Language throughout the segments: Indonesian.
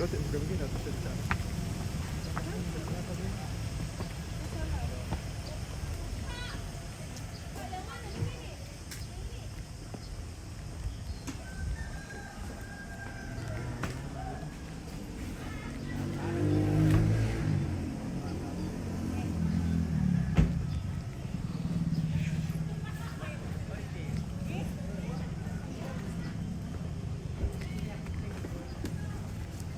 bukan begini atau secara.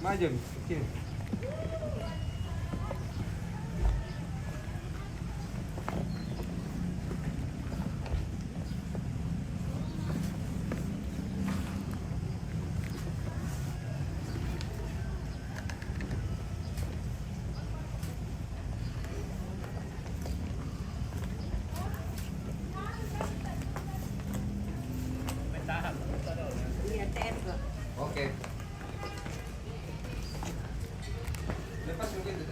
Maju, sini. Oke. Lepas begitu.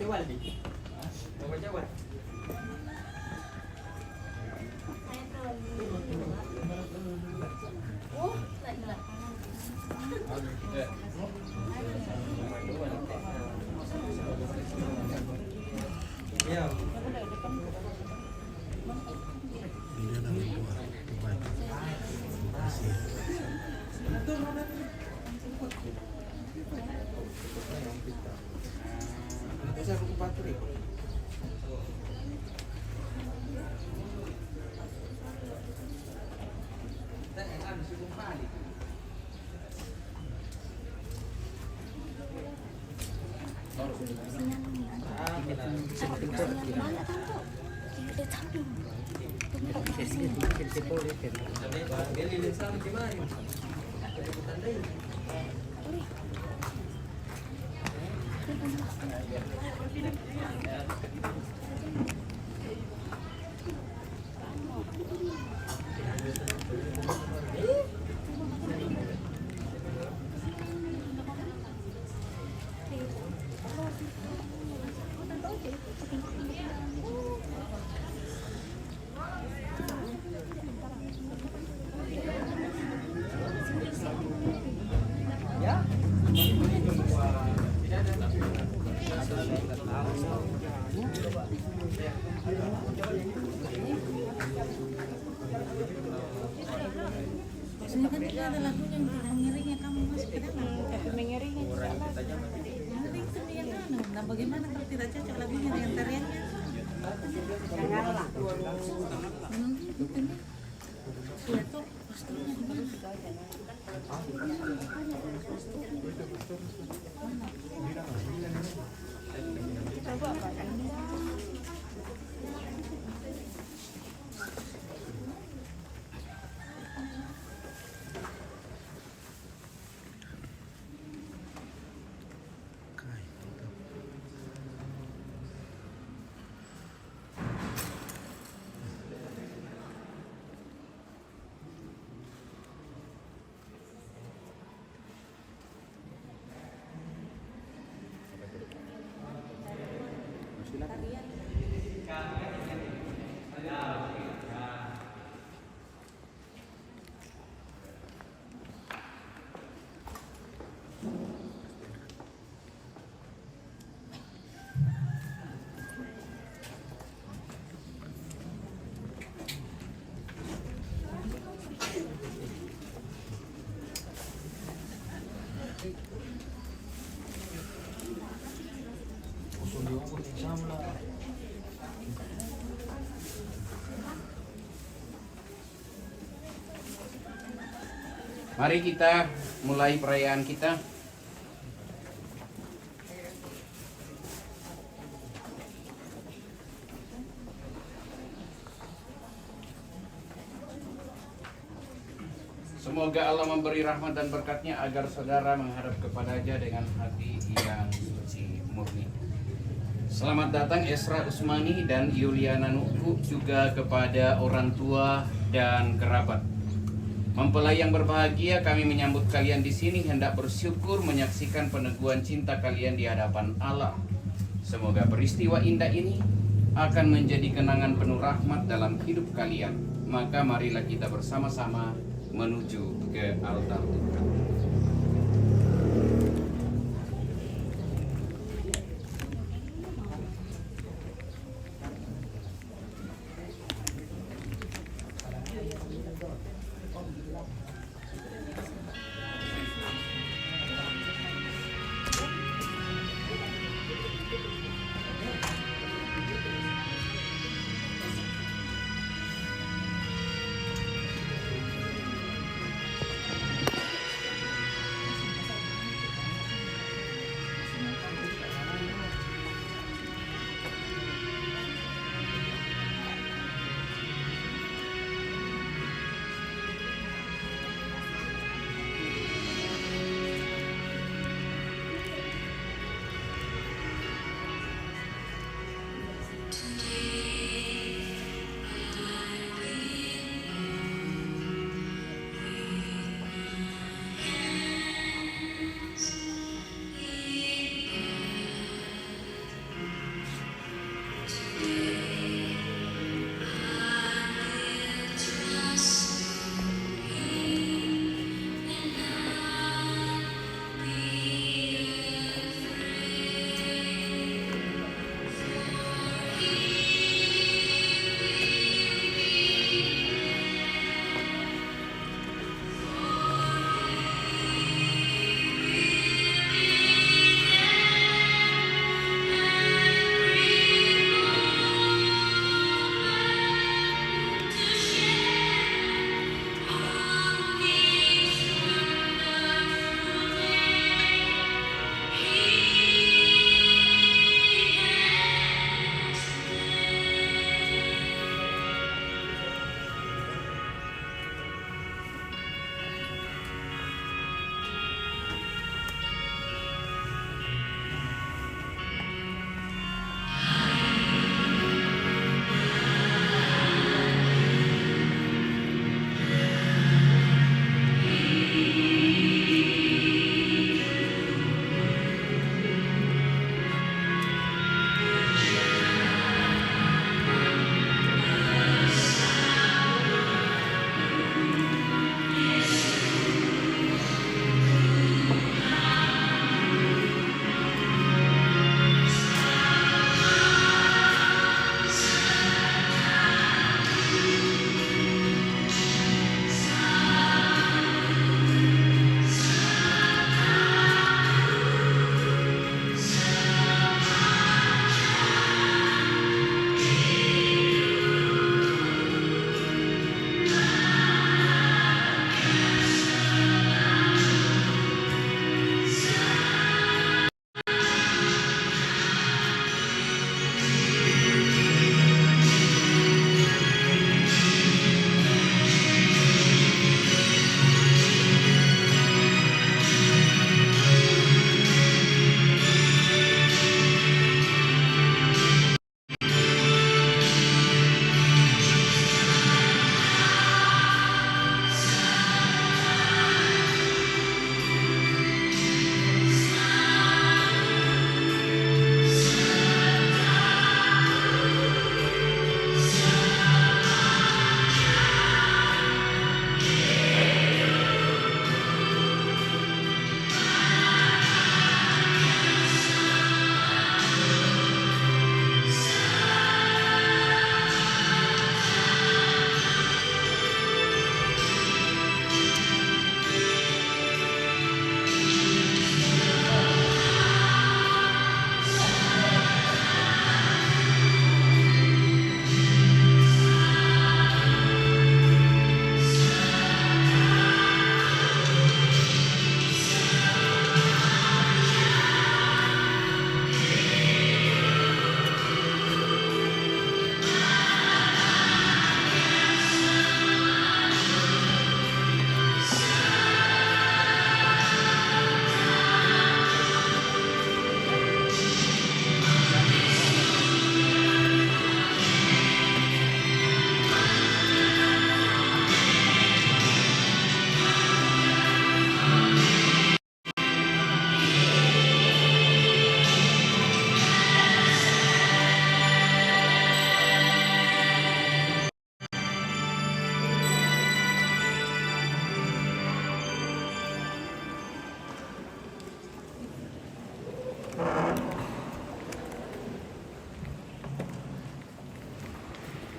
Waldi. Mau jawab? Oh, lagi. Ya. Dia dalam buah kebaikan. Masih. Esa buku patri. Biasanya kan dia ada lagunya yang mengiringnya, kamu masuk ke dalam. Mengiringnya Mengiring itu dia kan. Nah bagaimana kalau tidak cocok lagunya dengan tariannya? janganlah. Dia tuh kostumnya di mana? Mana? Mari kita mulai perayaan kita. Semoga Allah memberi rahmat dan berkatnya agar saudara menghadap kepadanya dengan hati yang suci murni. Selamat datang Esra Usmani dan Yuliana Nuku, juga kepada orang tua dan kerabat. Mempelai yang berbahagia, kami menyambut kalian di sini hendak bersyukur menyaksikan peneguhan cinta kalian di hadapan Allah. Semoga peristiwa indah ini akan menjadi kenangan penuh rahmat dalam hidup kalian. Maka marilah kita bersama-sama menuju ke altar Tuhan.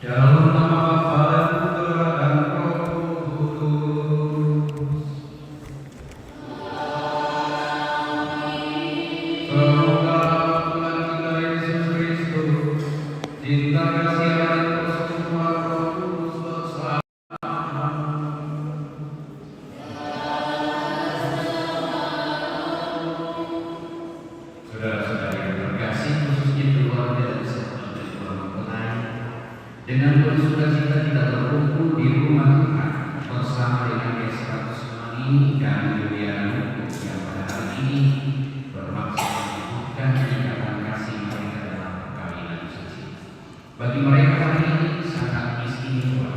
Dalam nama Bapa dan Putra dan Roh Kudus. Semoga Tuhan kita Yesus Kristus, cinta kasih dan persekutuan Roh Kudus bersama. Saudara-saudara yang terkasih, khususnya keluarga dan sahabat Tuhan, dengan penuh sukacita kita berkumpul di rumah Tuhan bersama dengan Esra Usmani dan Yuliana yang pada hari ini bermaksud menyebutkan ikatan kasih mereka dalam perkawinan suci. Bagi mereka hari ini sangat istimewa.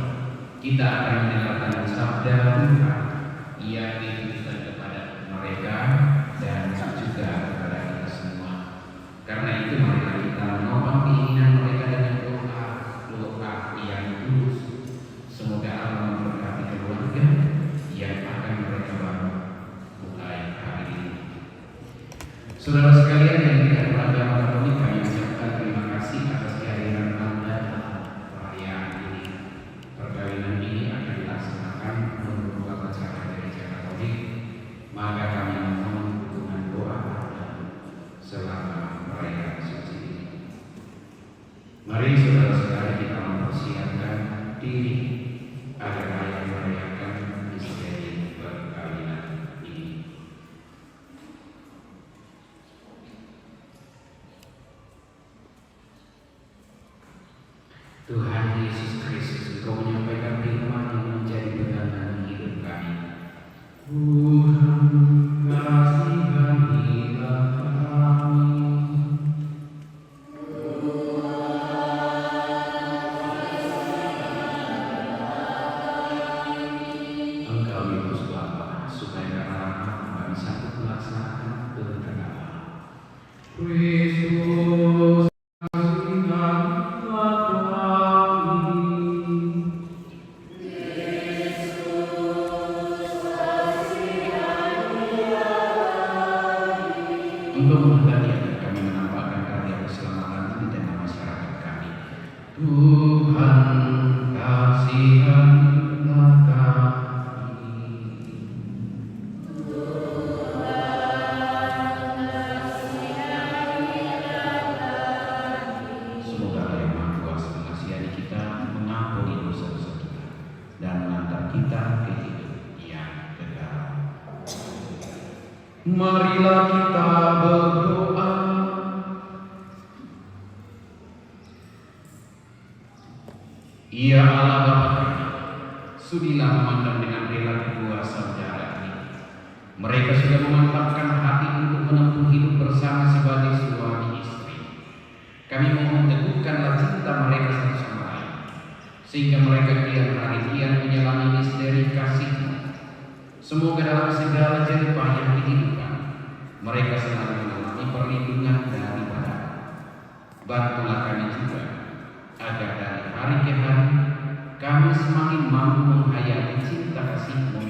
Kita akan mendengarkan sabda Tuhan yang ditujukan kepada mereka dan juga kepada kita semua. Karena itu marilah kita menopang keinginan mereka dengan doa yang tulus. Semoga Allah memberkati keluarga yang akan mereka bangun mulai hari ini. Saudara sekalian yang tidak beragama Katolik, kami ucapkan terima kasih atas kehadiran Anda dalam perayaan ini. Perkawinan ini akan dilaksanakan menurut tata cara Gereja Katolik. Maka kami mohon dukungan doa Anda selama perayaan suci ini. Mari saudara-saudara kita mempersiapkan diri agar ayah merayakan misteri perkawinan ini. Tuhan Yesus Kristus, Engkau menyampaikan firman yang menjadi pegangan hidup kami. Tuhan, kasihanilah kami. Engkau diutus Bapa supaya karena kami sanggup melaksanakan kehendak Allah. Kristus, kasihanilah kami. Untuk menghendaki agar kami menampakkan karya keselamatan di tengah masyarakat kami. Tuhan, kasihanilah kami. Semoga Allah yang Maha Kuasa mengasihi kita, mengampuni dosa-dosa kita, dan mengantar kita ke hidup yang kekal. Marilah kita berdoa. Ya Allah Bapa kami, sudilah memandang dengan rela kedua saudara ini. Mereka sudah memantapkan hati untuk menempuh hidup bersama sebagai suami istri. Kami mohon teguhkanlah cinta mereka satu sama lain, sehingga mereka kian hari kian menyelami misteri kasih-Mu. Semoga dalam segala jerih payah kehidupan mereka selalu mengalami perlindungan daripada. Bantulah kami juga agar dari hari ke hari kami semakin mampu menghayati cinta kasih-Mu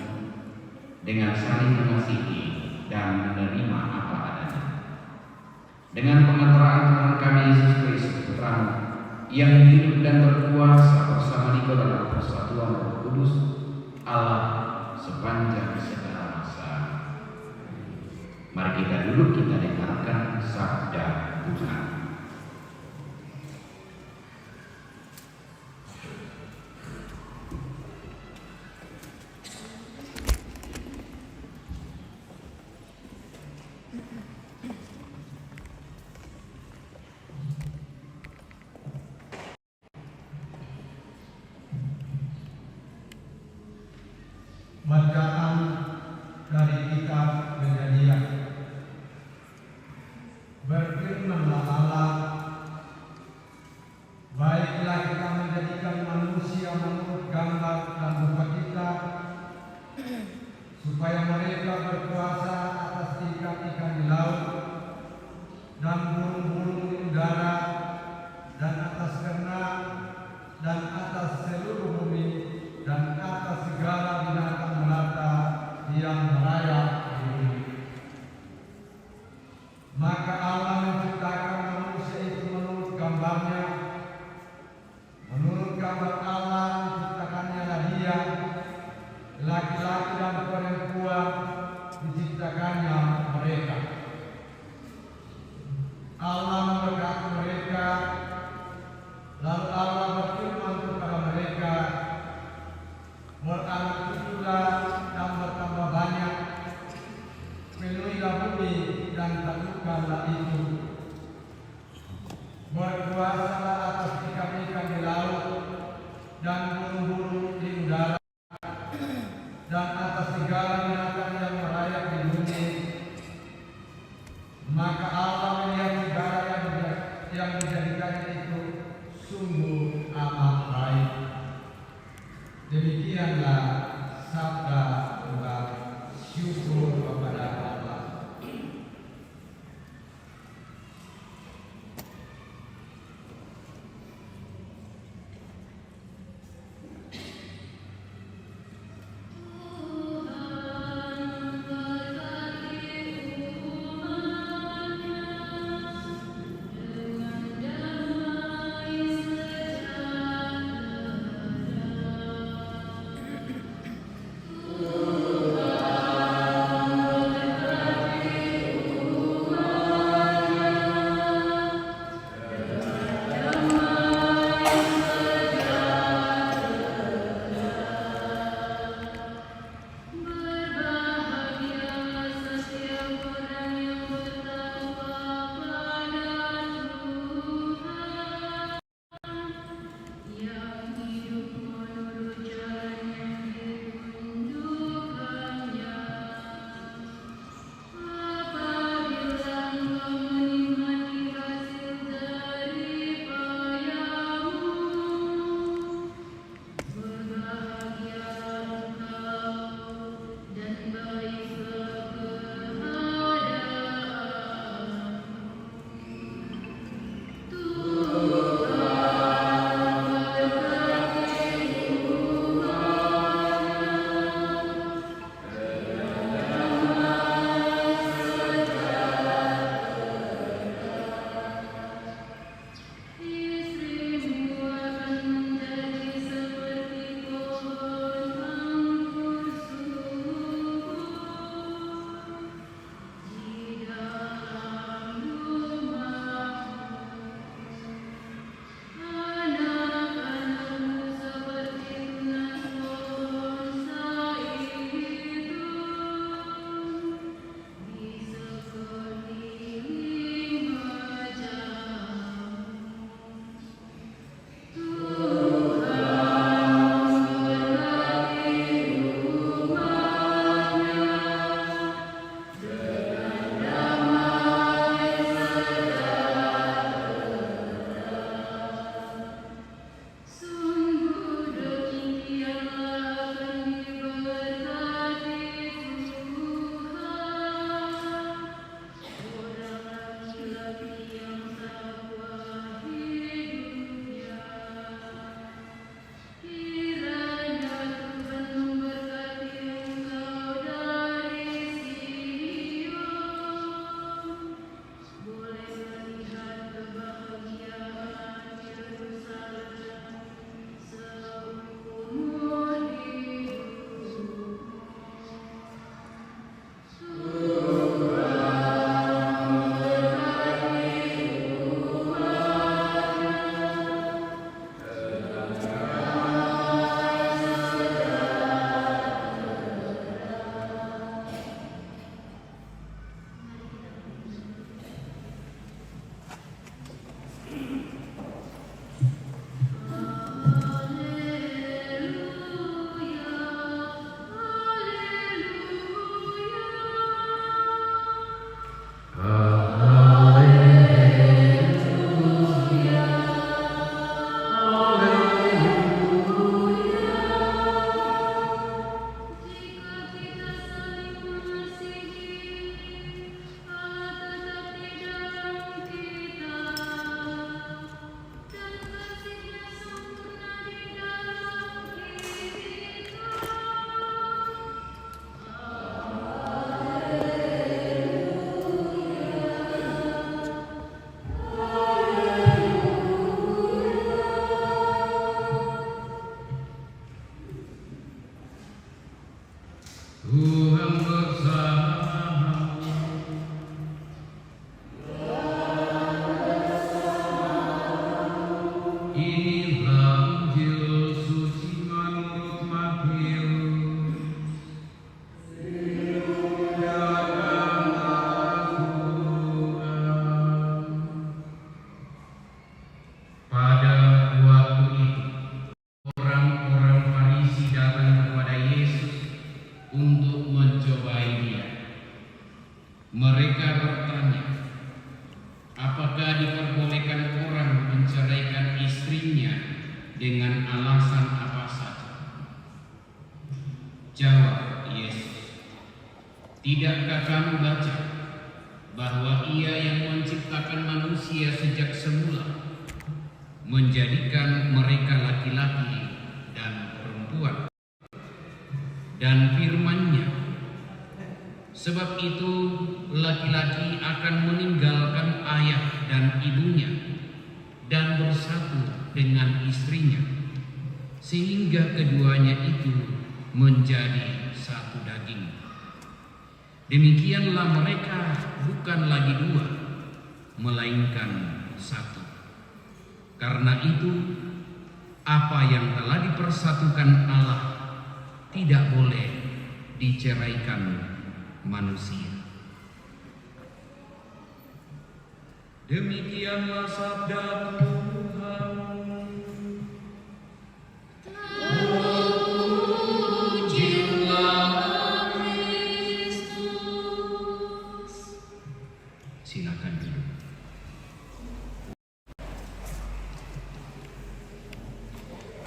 dengan saling mengasihi dan menerima apa adanya. Dengan pengantaraan Tuhan kami Yesus Kristus Putra-Mu yang hidup dan berkuasa bersama di dalam persatuan Roh Kudus Allah sepanjang segala masa. Mari kita duduk, kita dengarkan sabda Tuhan. Bacaan dari kitab Kejadian. Berfirmanlah Allah, baiklah kita menjadikan manusia menurut gambar dan rupa kita, supaya mereka berkuasa atas ikan-ikan di laut dan burung-burung di udara dan atas ternak dan atas seluruh bumi dan atas segala binatang melata yang merayap di bumi. Maka Allah menciptakan manusia itu menurut gambarnya, menurut gambar menciptakannya mereka. Allah memberkati mereka, lalu Allah berfirman kepada mereka, beranak cuculah dan bertambah banyak, penuhilah bumi dan taklukkanlah itu, berkuasalah atas ikan-ikan di laut dan burung-burung di udara dan atas segala binatang yang merayap di bumi. Maka Allah melihat segala yang dijadikannya itu sungguh amat baik. Demikianlah sabda Tuhan. Syukur kepada Allah. Tidakkah kamu baca bahwa Ia yang menciptakan manusia sejak semula, menjadikan mereka laki-laki dan perempuan, dan firman-Nya, sebab itu laki-laki akan meninggalkan ayah dan ibunya dan bersatu dengan istrinya, sehingga keduanya itu menjadi satu daging. Demikianlah mereka bukan lagi dua, melainkan satu. Karena itu, apa yang telah dipersatukan Allah tidak boleh diceraikan manusia. Demikianlah sabda Tuhan. Silakan duduk.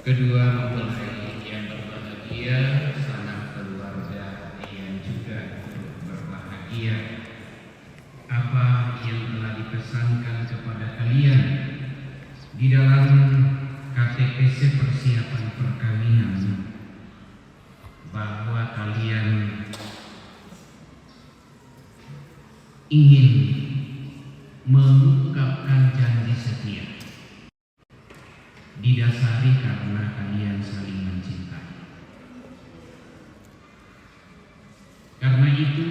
Kedua mempelai yang berbahagia, sanak keluarga yang juga berbahagia, apa yang telah dipesankan kepada kalian di dalam KTPC persiapan perkawinan, bahwa kalian ingin mengungkapkan janji setia didasari karena kalian saling mencintai. Karena itu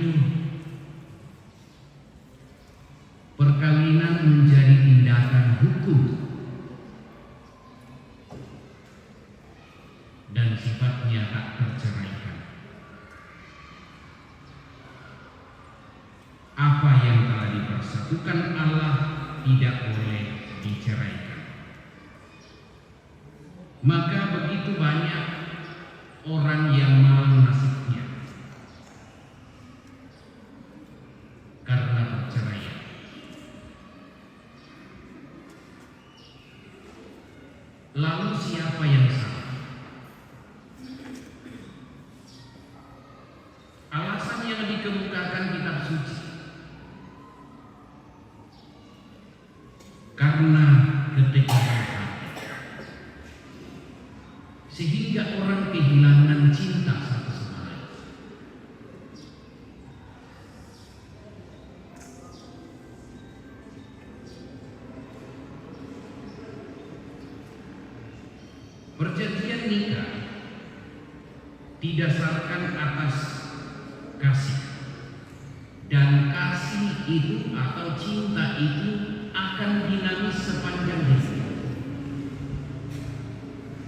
perkawinan menjadi tindakan hukum dan sifatnya tak terceraikan. Apa yang telah dipersatukan Allah tidak boleh diceraikan. Maka begitu banyak orang yang malang nasibnya karena perceraian. Lalu siapa yang salah? Alasan yang dikemukakan kitab suci, karena ketegaran hati, sehingga orang kehilangan cinta satu sama lain. Perjanjian nikah didasarkan atas kasih, dan kasih itu atau cinta itu akan dinamis sepanjang hidup.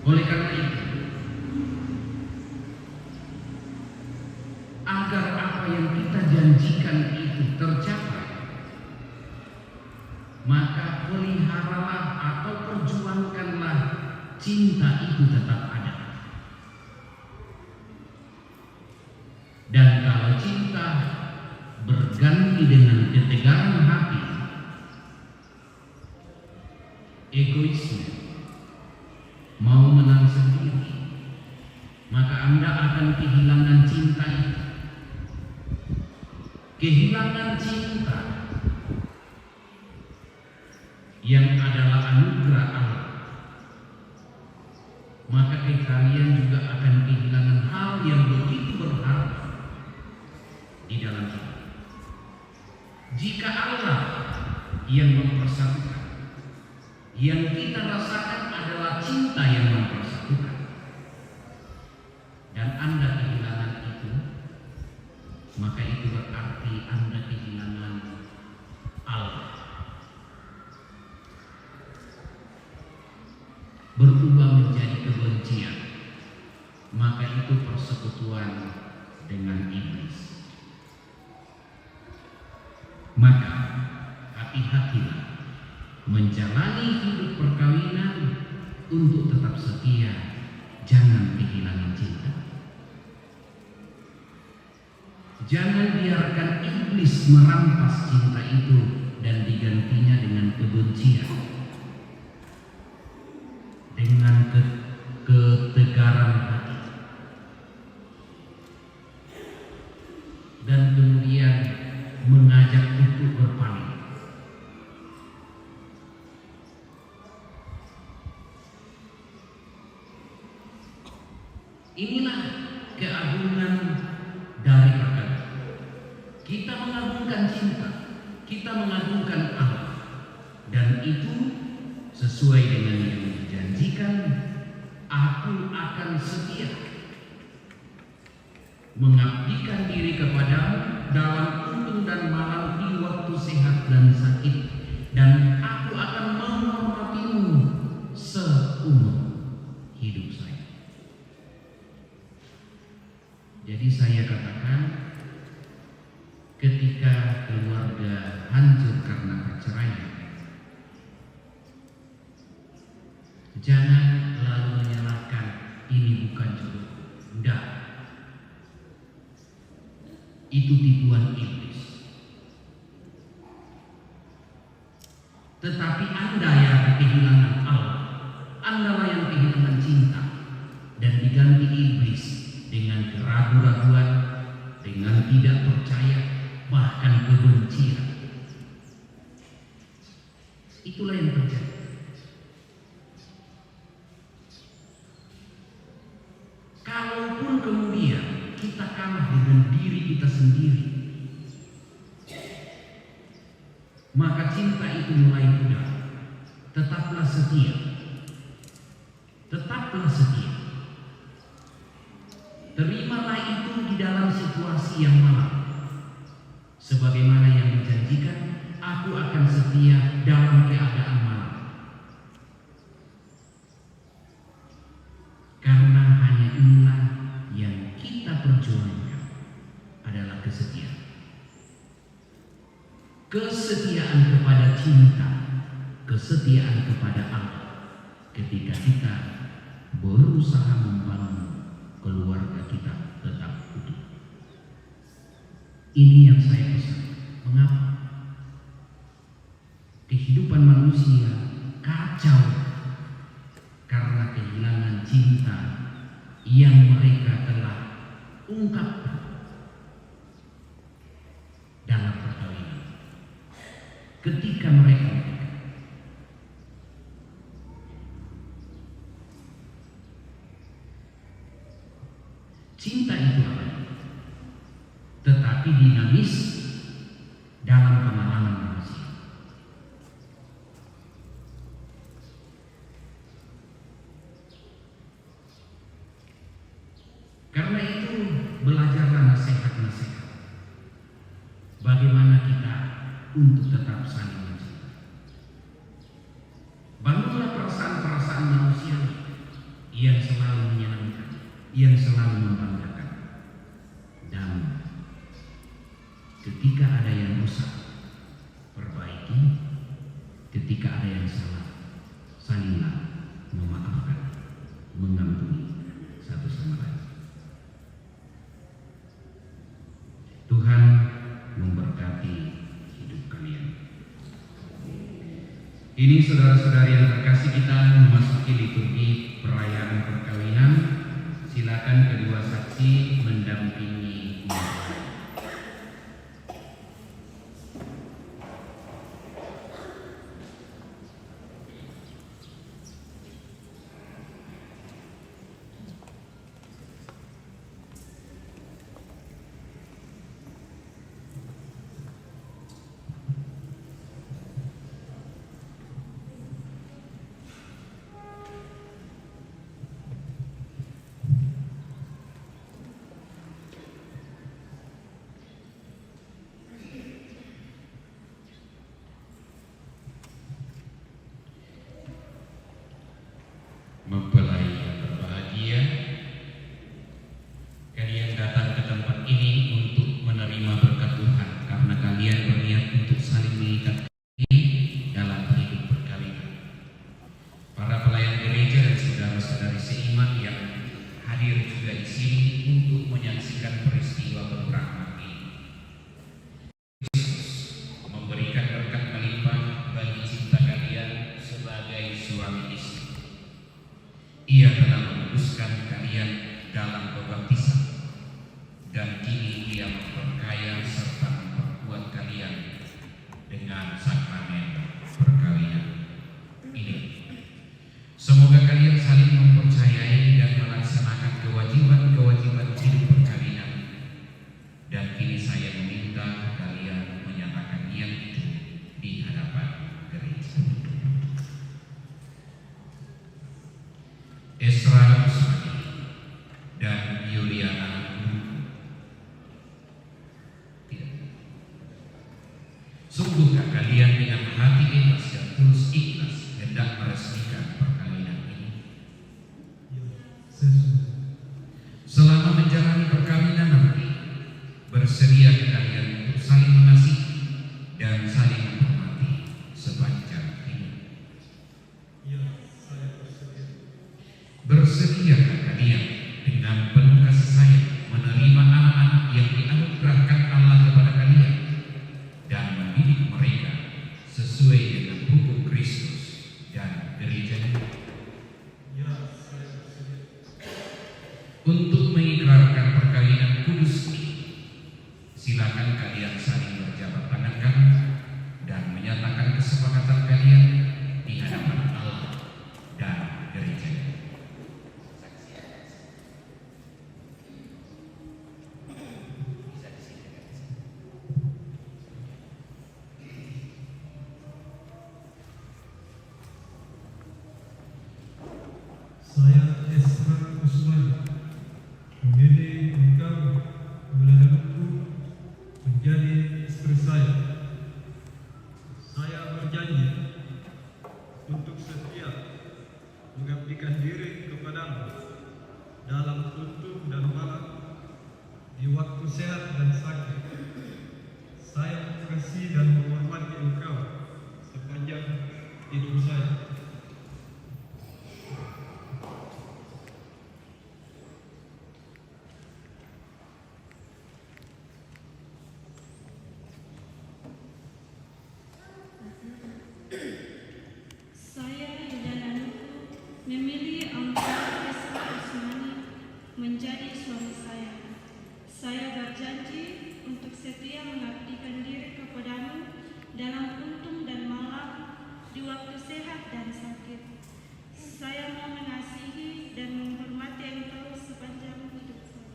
Oleh karena itu, agar apa yang kita janjikan itu tercapai, maka peliharalah atau perjuangkanlah cinta itu tetap ada. Dan kalau cinta berganti dengan ketegaran hati, egoisme, mau menang sendiri, maka Anda akan kehilangan cinta itu. Kehilangan cinta yang adalah anugerah Allah, maka kalian juga akan kehilangan hal yang begitu berharga di dalam hidup. Jika Allah yang mempersatukan, yang kita rasakan adalah cinta yang mempersatukan, dan Anda kehilangan itu, maka itu berarti Anda kehilangan Allah. Berubah menjadi kebencian, maka itu persekutuan dengan iblis. Maka hati-hatilah menjalani hidup perkawinan untuk tetap setia, jangan kehilangan cinta. Jangan biarkan iblis merampas cinta itu dan digantinya dengan kebencian, dengan ketegaran hati, dan kemudian mengajak untuk berpaling. Inilah keagungan dari perkara. Kita mengagungkan cinta, kita mengagungkan Allah, dan itu sesuai dengan yang dijanjikan. Aku akan setia mengabdikan diri kepadamu dalam untung dan malam, di waktu sehat dan sakit, dan aku akan menghormatimu seumur hidup saya. Jadi saya katakan, ketika keluarga hancur karena perceraian, jangan lalu menyalahkan ini bukan jodoh. Enggak. Itu tipuan iblis. Tetapi Anda yang kehilangan Allah, Anda yang kehilangan cinta, dan diganti iblis dengan keraguan-raguan, dengan tidak percaya, bahkan kebencian. Itulah yang terjadi. Kalaupun kemudian kita kalah dengan diri kita sendiri, maka cinta itu mulai pudar. Tetaplah setia. Tetaplah setia. Terimalah itu di dalam situasi yang malam. Sebagaimana yang dijanjikan, aku akan setia dalam keadaan malam. Karena hanya inilah yang kita perjuangkan, adalah kesetiaan. Kesetiaan kepada cinta, kesetiaan kepada Allah, ketika kita berusaha membangun keluarga kita tetap utuh. Ini yang saya pesan. Mengapa? Kehidupan manusia kacau karena kehilangan cinta yang mereka telah ungkapkan dalam perkawinan. Ketika mereka menikah, cinta itu apa? Tetapi dinamis dalam pengalaman manusia. Karena itu belajarlah nasihat-nasihat bagaimana kita untuk tetap saling mencintai. Bangunlah perasaan-perasaan manusia yang selalu menyenangkan, yang selalu membanggakan. Dan ketika ada yang rusak, perbaiki. Ketika ada yang salah, salinglah memaafkan, mengampuni satu sama lain. Tuhan memberkati hidup kalian. Ini saudara-saudari yang terkasih, kita memasuki liturgi perayaan perkawinan. Silakan kedua saksi mendampingi mempelai. Sungguhkah kalian dengan hati ikhlas dan tulus ikhlas hendak meresmikan perkawinan ini? Selama menjalani perkawinan nanti, bersedia kalian untuk saling mengasihi dan saling menghormati sepanjang hidup? Bersediakah kalian dengan penuh kasih sayang menerima anak-anak yang dianugerahkan Allah kepada kalian dan mendidik mereka sesuai dengan hukum Kristus dan gerejanya? Untuk mengikrarkan perkawinan kudus ini, silakan kalian saling berjabat tangan kanan dan menyatakan kesepakatan kalian di hadapan Allah dan gerejanya. Saya Esra Usman memilih engkau Yuliananku menjadi istri saya. Saya berjanji untuk setia mengabdikan diri kepadamu dalam untung dan malam, di waktu sehat dan sakit. Saya mengasihi dan menghormati engkau sepanjang hidup saya. Saya Yuliananku memilih engkau Esra Usmani menjadi suami saya. Saya berjanji untuk setia mengabdikan diri kepadamu dalam untung dan malam, di waktu sehat dan sakit. Saya mau mengasihi dan menghormati engkau sepanjang hidup saya.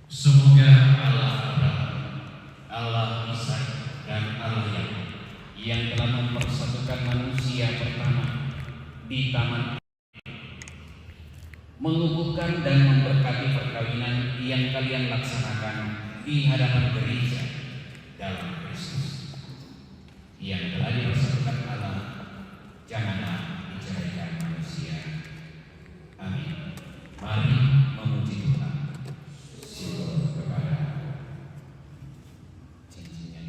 Semoga Allah Abraham, Allah Ishak dan Allah Yakub yang telah mempersatukan manusia pertama di taman mengukuhkan dan memberkati perkawinan yang kalian laksanakan di hadapan gereja dalam Kristus yang telah dipersatukan Allah. Janganlah diceraikan manusia. Amin. Mari memuji Tuhan. Syukur kepada cincinnya.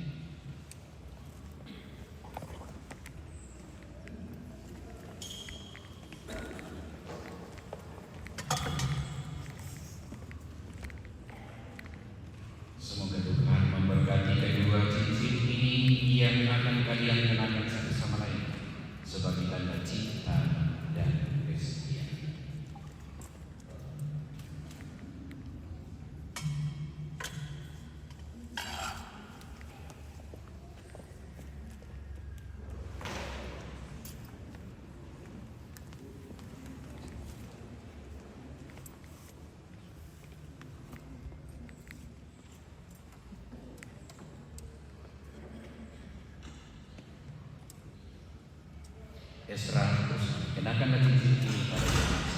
Semoga Tuhan memberkati kedua cincin ini yang akan kalian kenakan satu sama lain sebagai tanda cinta dan kesetiaan. Esra terus kenakanlah cincin ini pada jemaat.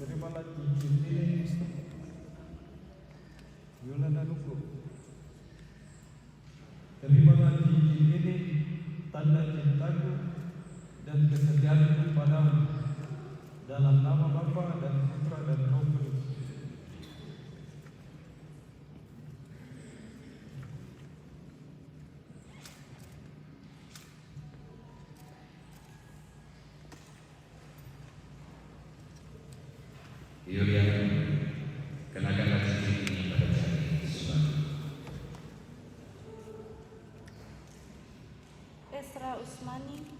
Terimalah cincin ini, Yuliananku. Terimalah cincin ini, tanda cintaku dan kesetiaanku padamu, dalam nama Bapa dan Putra dan Roh Kudus. Yulian, kenakanlah cincin ini pada jari suami. Esra Usmani,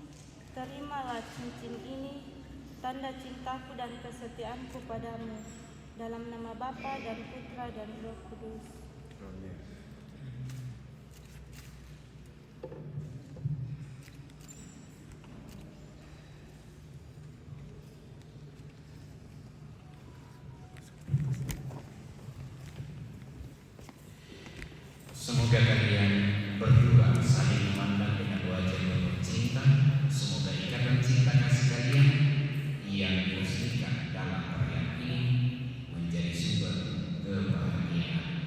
terimalah cincin ini, tanda cintaku dan kesetiaanku padamu, dalam nama Bapa dan Putra dan Roh Kudus. Semoga kalian berdua saling memandang dengan wajah penuh cinta. Semoga ikatan cinta kasih kalian yang diresmikan dalam perayaan ini menjadi sumber kebahagiaan.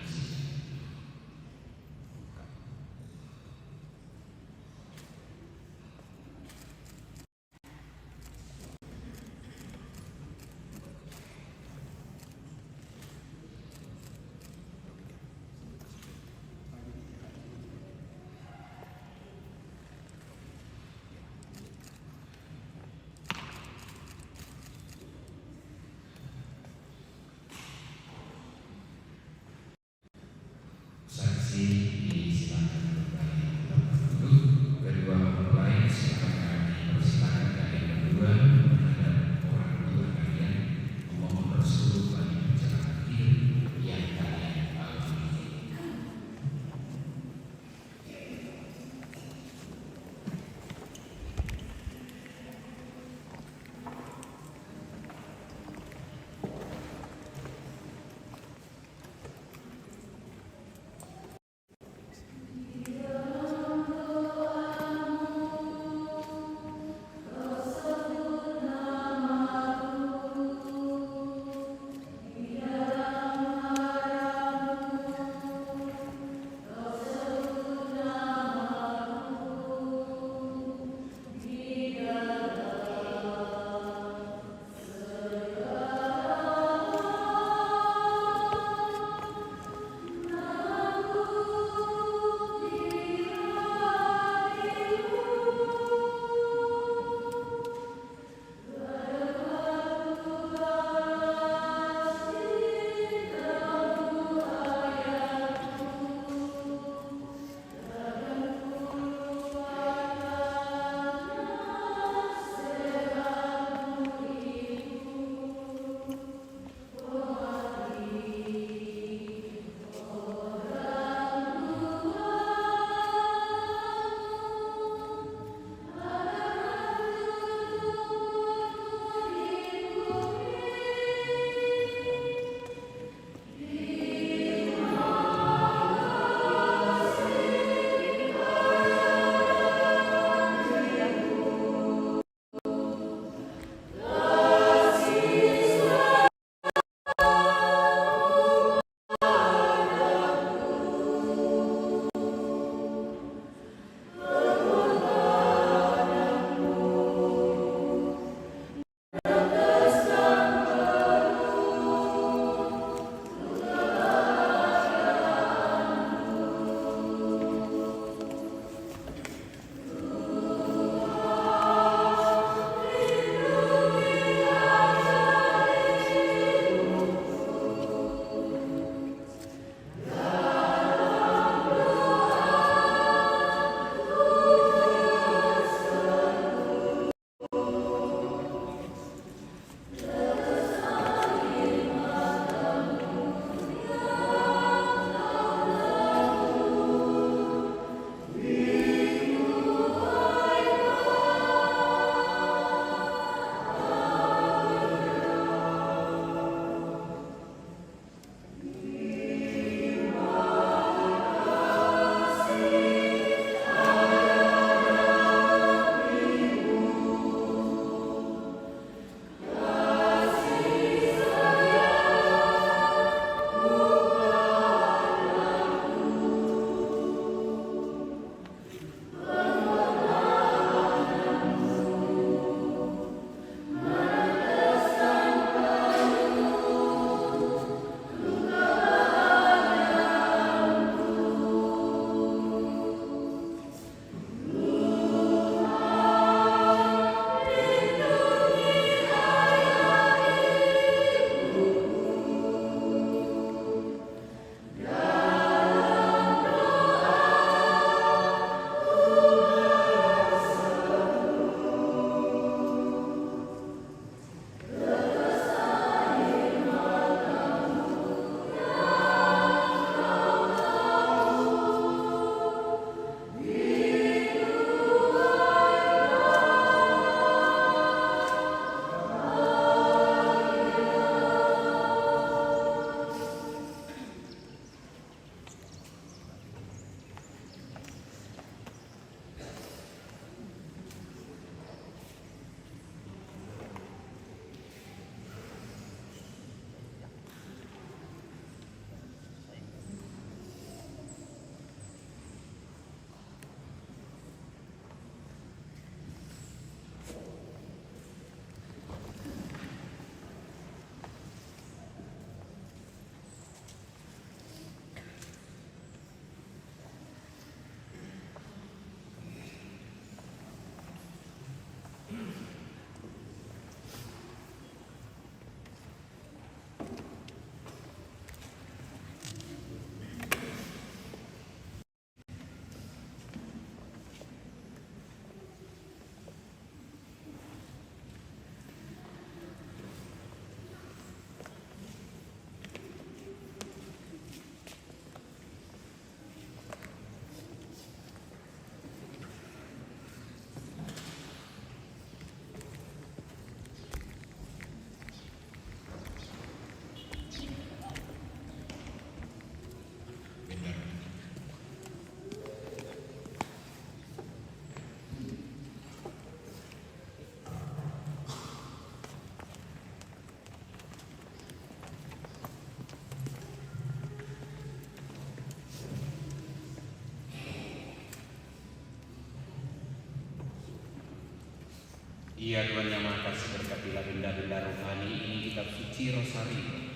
Ya Tuhan yang Maha Kasih, berkatilah benda-benda rohani ini, kitab suci Rosario,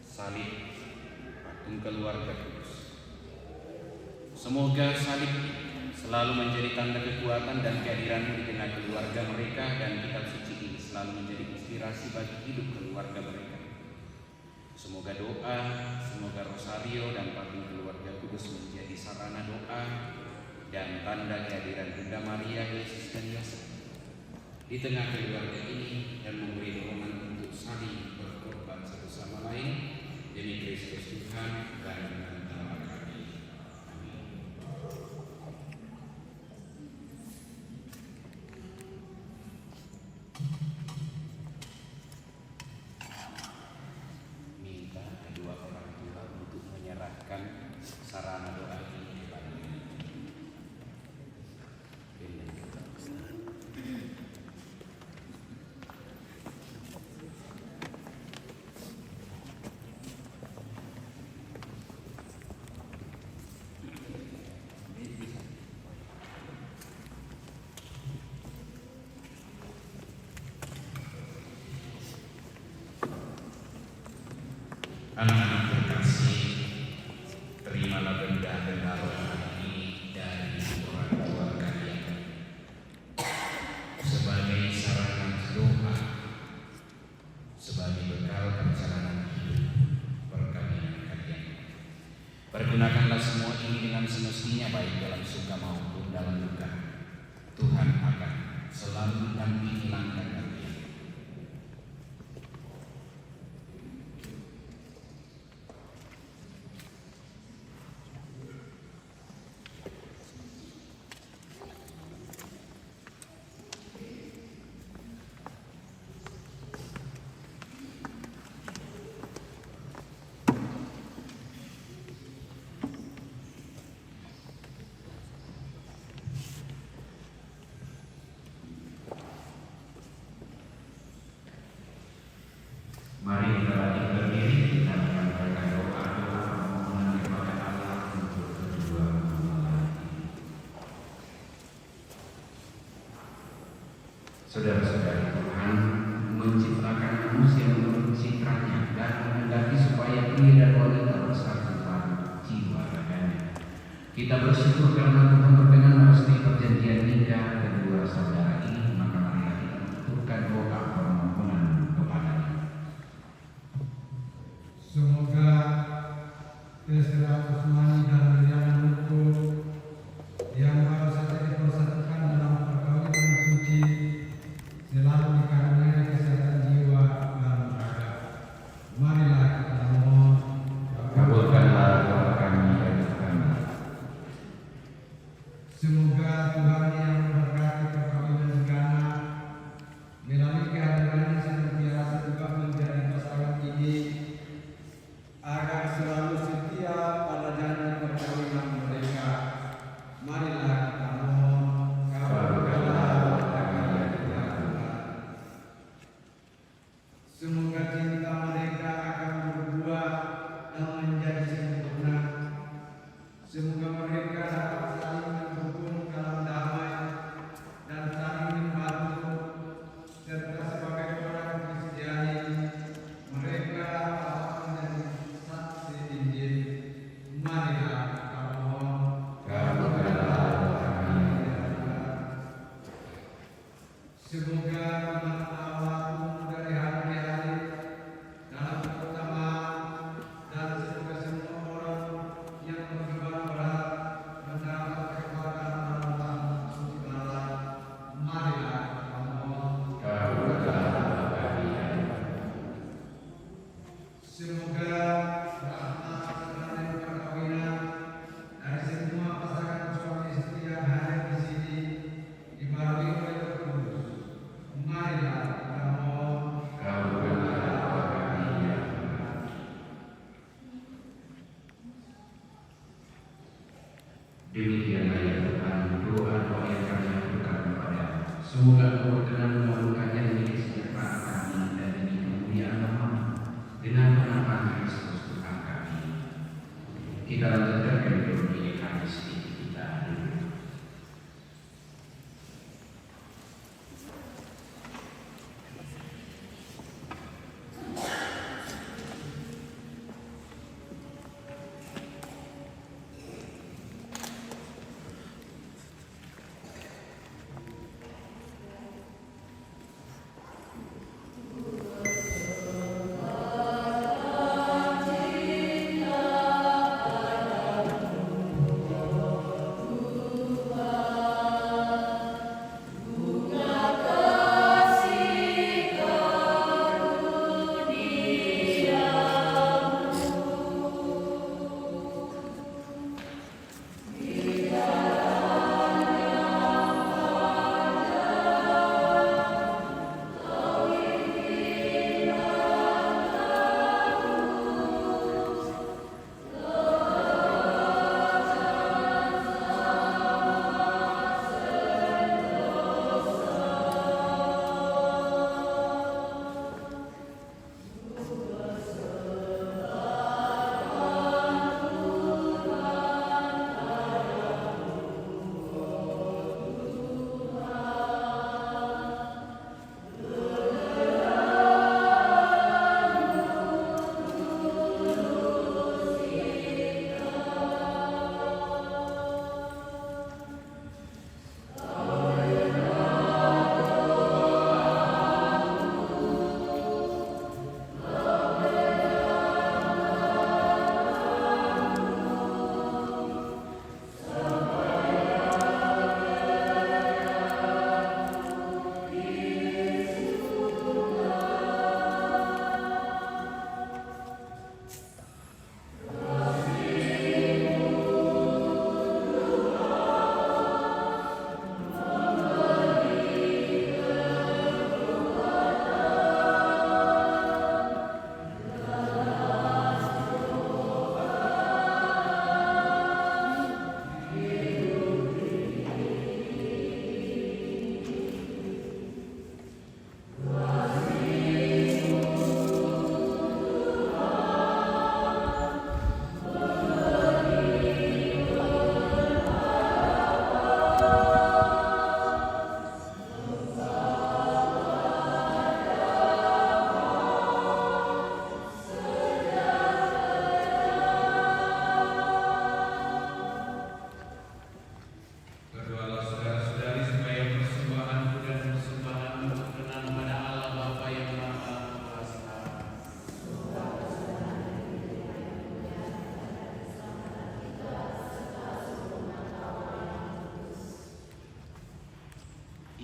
salib, patung keluarga kudus. Semoga salib selalu menjadi tanda kekuatan dan kehadiran-Mu di tengah keluarga mereka, dan kitab suci ini selalu menjadi inspirasi bagi hidup keluarga mereka. Semoga doa, semoga Rosario dan patung keluarga kudus menjadi sarana doa dan tanda kehadiran Bunda Maria, Yesus dan Yosef di tengah keluarga ini, dan memberi dorongan untuk saling berkorban satu sama lain demi Kristus Tuhan dan antara kami. Amin. Minta kedua orang tua untuk menyerahkan sarana doa ini kepada anak-anak terkasih. Terimalah benda-benda rohani dari orang tua kalian sebagai sarana doa, sebagai bekal perjalanan hidup perkawinan kalian. Pergunakanlah semua ini dengan semestinya, baik dalam suka maupun dalam duka. Tuhan akan selalu mendampingi langkah kalian. Mari kita bangkit berdiri dan menyampaikan doa-doa permohonan kepada Allah untuk kedua mempelai. Saudara-saudara, Tuhan menciptakan manusia menurut citranya dan menghendaki supaya pria dan wanita bersatu jiwa raganya. Kita bersyukur karena Tuhan berkenan merestui perjanjian nikah kedua saudara ini. Maka marilah kita mengaturkan doa permohonan kepada-Nya. Semoga Esra Usmani dan Yuliana Nuku yang baru saja dipersatukan dalam perkawinan suci selalu dikaruniai kesehatan jiwa dan raga. Marilah kita mohon. Kabulkanlah doa kami ya Tuhan. Semoga Tuhan yang memberkati perkawinan segala melalui kehadirannya senantiasa juga menjadi pasangan ini agar selalu setia pada janji perkawinan mereka. Marilah kita mohon. Kabulkanlah doa kami ya Tuhan. Semoga cinta mereka akan berbuah dan menjadi sempurna. Semoga mereka dapat saling mendukung dalam damai dan saling membantu, serta sebagai orang Kristiani mereka dapat menjadi saksi Injil. Marilah kita mohon. Kabulkanlah doa kami. Semoga rahmat Allah tumbuh dari hari ke hari dalam keutamaan, dan semoga semua orang yang berjuang berat mendapat kekuatan dalam Tuhan suci Allah. Marilah kita mohon. Kabulkanlah doa kami ya Tuhan. Semoga rahmat dan perkawinan dari semua pasangan suami istri yang hadir di sini dibarengi oleh Roh Kudus. Marilah kita mohon. Kabulkanlah doa kami ya Tuhan. Demikianlah ya Tuhan doa-doa yang kami aturkan kepada-Mu. Semoga Engkau berkenan mengabulkannya demi kesejahteraan kami dan demi kemuliaan nama-Mu dengan penampakan Kristus Tuhan kami. Kita lanjutkan liturgi Ekaristi kita dulu.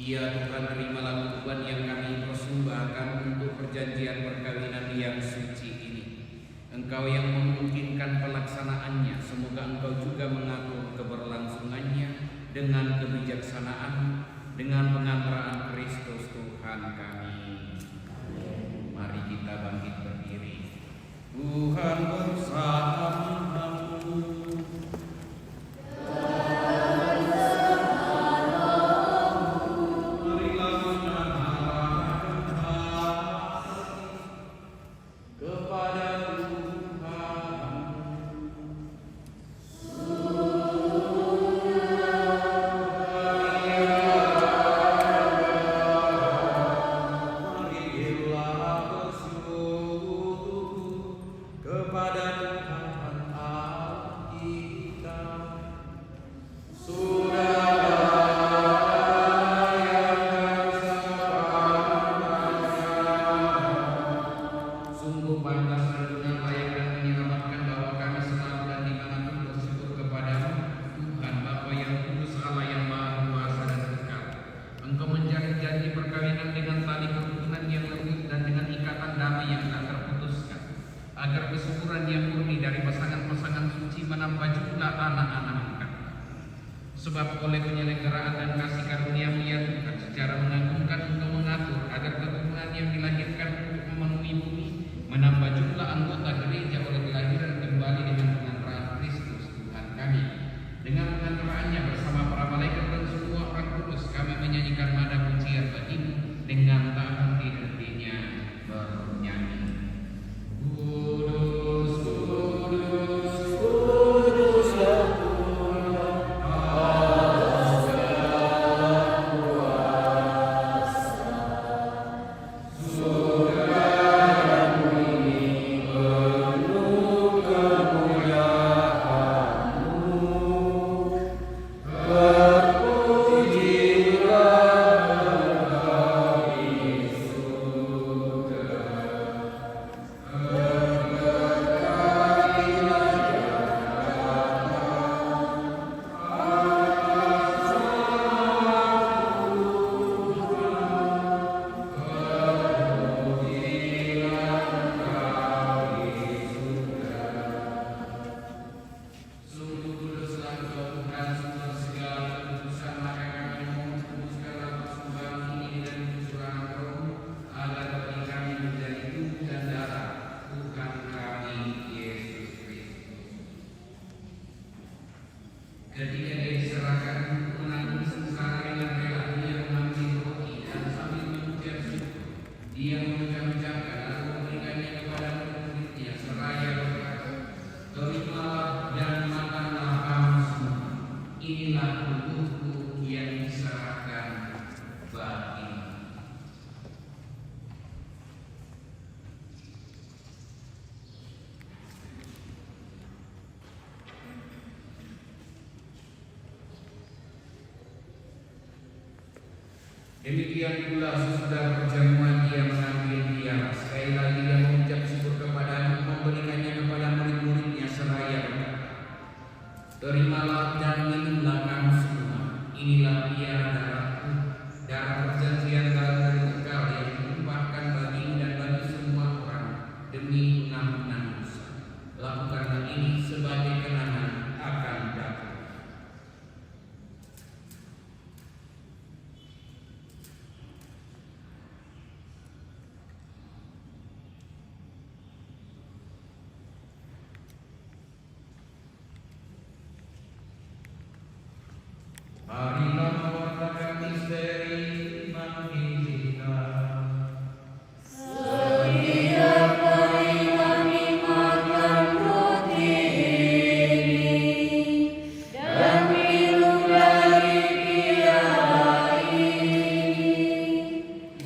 Ya Tuhan, terimalah kurban yang kami persembahkan untuk perjanjian perkawinan yang suci ini. Engkau yang memungkinkan pelaksanaannya, semoga Engkau juga mengatur keberlangsungannya dengan kebijaksanaan, dengan pengantaraan Kristus Tuhan kami. Mari kita bangkit berdiri. Tuhan bersamamu. Agar kesyukuran yang murni dari pasangan-pasangan suci menambah jumlah anak-anak angkat. Sebab oleh penyelenggaraan dan kasih karunia-Mu ya Tuhan, secara mengagumkan Engkau mengatur agar keturunan yang dilahirkan untuk memenuhi bumi menambah jumlah anggota gereja oleh kelahiran kembali dengan pengantaraan Kristus Tuhan kami. Dengan pengantaraannya bersama para malaikat dan semua orang kudus, kami menyanyikan nada pujian Bagi-Mu dengan tak henti-hentinya bernyanyi. Kudus, kudus, kudus ya Tuhan, Allah segala kuasa. Surga dan bumi penuh kemuliaan-Mu. Terpujilah Engkau di surga. Sungguh kuduslah Engkau Tuhan, sumber segala kekudusan, maka kami mohon kuduskanlah persembahan ini dengan kecurangan Roh, agar bagi kami menjadi tubuh dan darah Tuhan kami Yesus Kristus. Ketika Dia diserahkan untuk menanggung sengsara dengan rela, Dia mengambil roti dan sambil mengucap syukur, Dia mengucap-ucapkan lalu memberikannya kepada murid-muridnya seraya berkata, "Terimalah dan makanlah kamu semua. Inilah tubuhku yang diserahkan bagimu." Demikian pula sesudah perjamuan Dia mengambil piala. Sekali lagi Dia mengucap syukur kepada-Mu, memberikannya kepada murid-muridnya seraya berkata, "Terimalah dan minumlah kamu semua. Inilah piala darahku, darah perjanjian dalam dari kekal yang ditumpahkan bagimu dan bagi semua orang demi pengampunan dosa. Lakukanlah ini sebagai kenangan akan aku." Marilah mewartakan misteri iman kita. Setiap kali kami makan roti ini dan minum dari piala ini,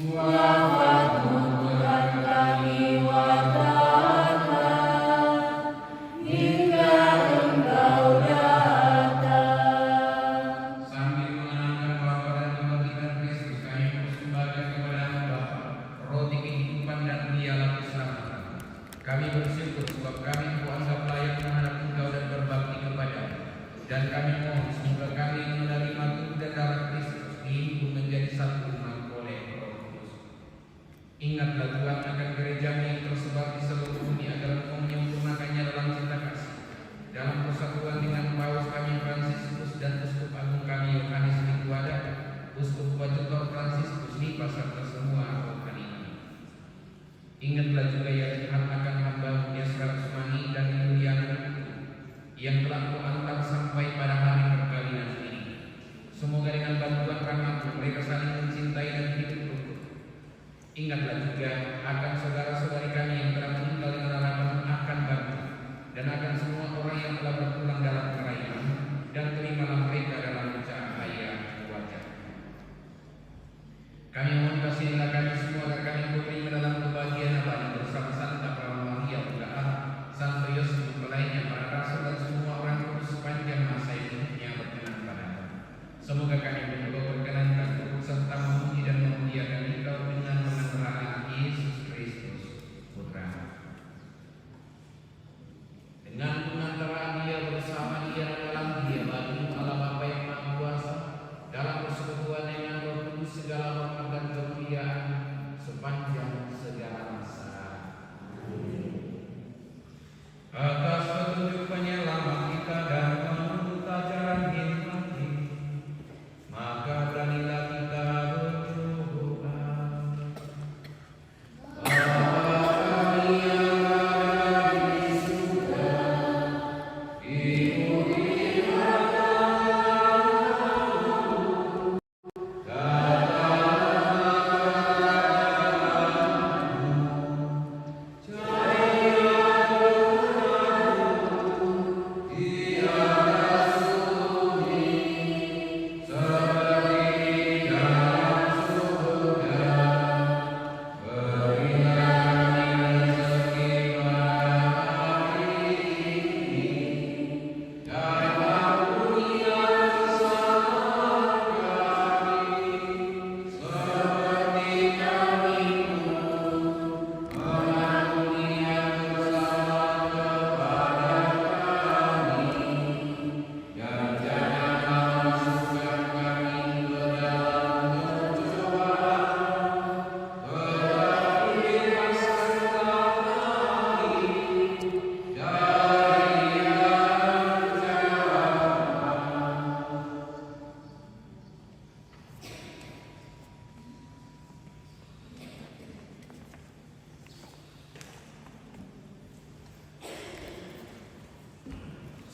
wafat-Mu Tuhan kami wartakan hingga Engkau datang. Sambil mengenangkan wafat dan kebangkitan Kristus, kami persembahkan kepada-Mu Bapa roti kehidupan dan piala keselamatan. Kami bersyukur sebab kami kuanggap layak menghadap Engkau dan berbakti kepada-Mu. Dan kami mohon semoga kami menerima tubuh dan darah Kristus dihimpun menjadi satu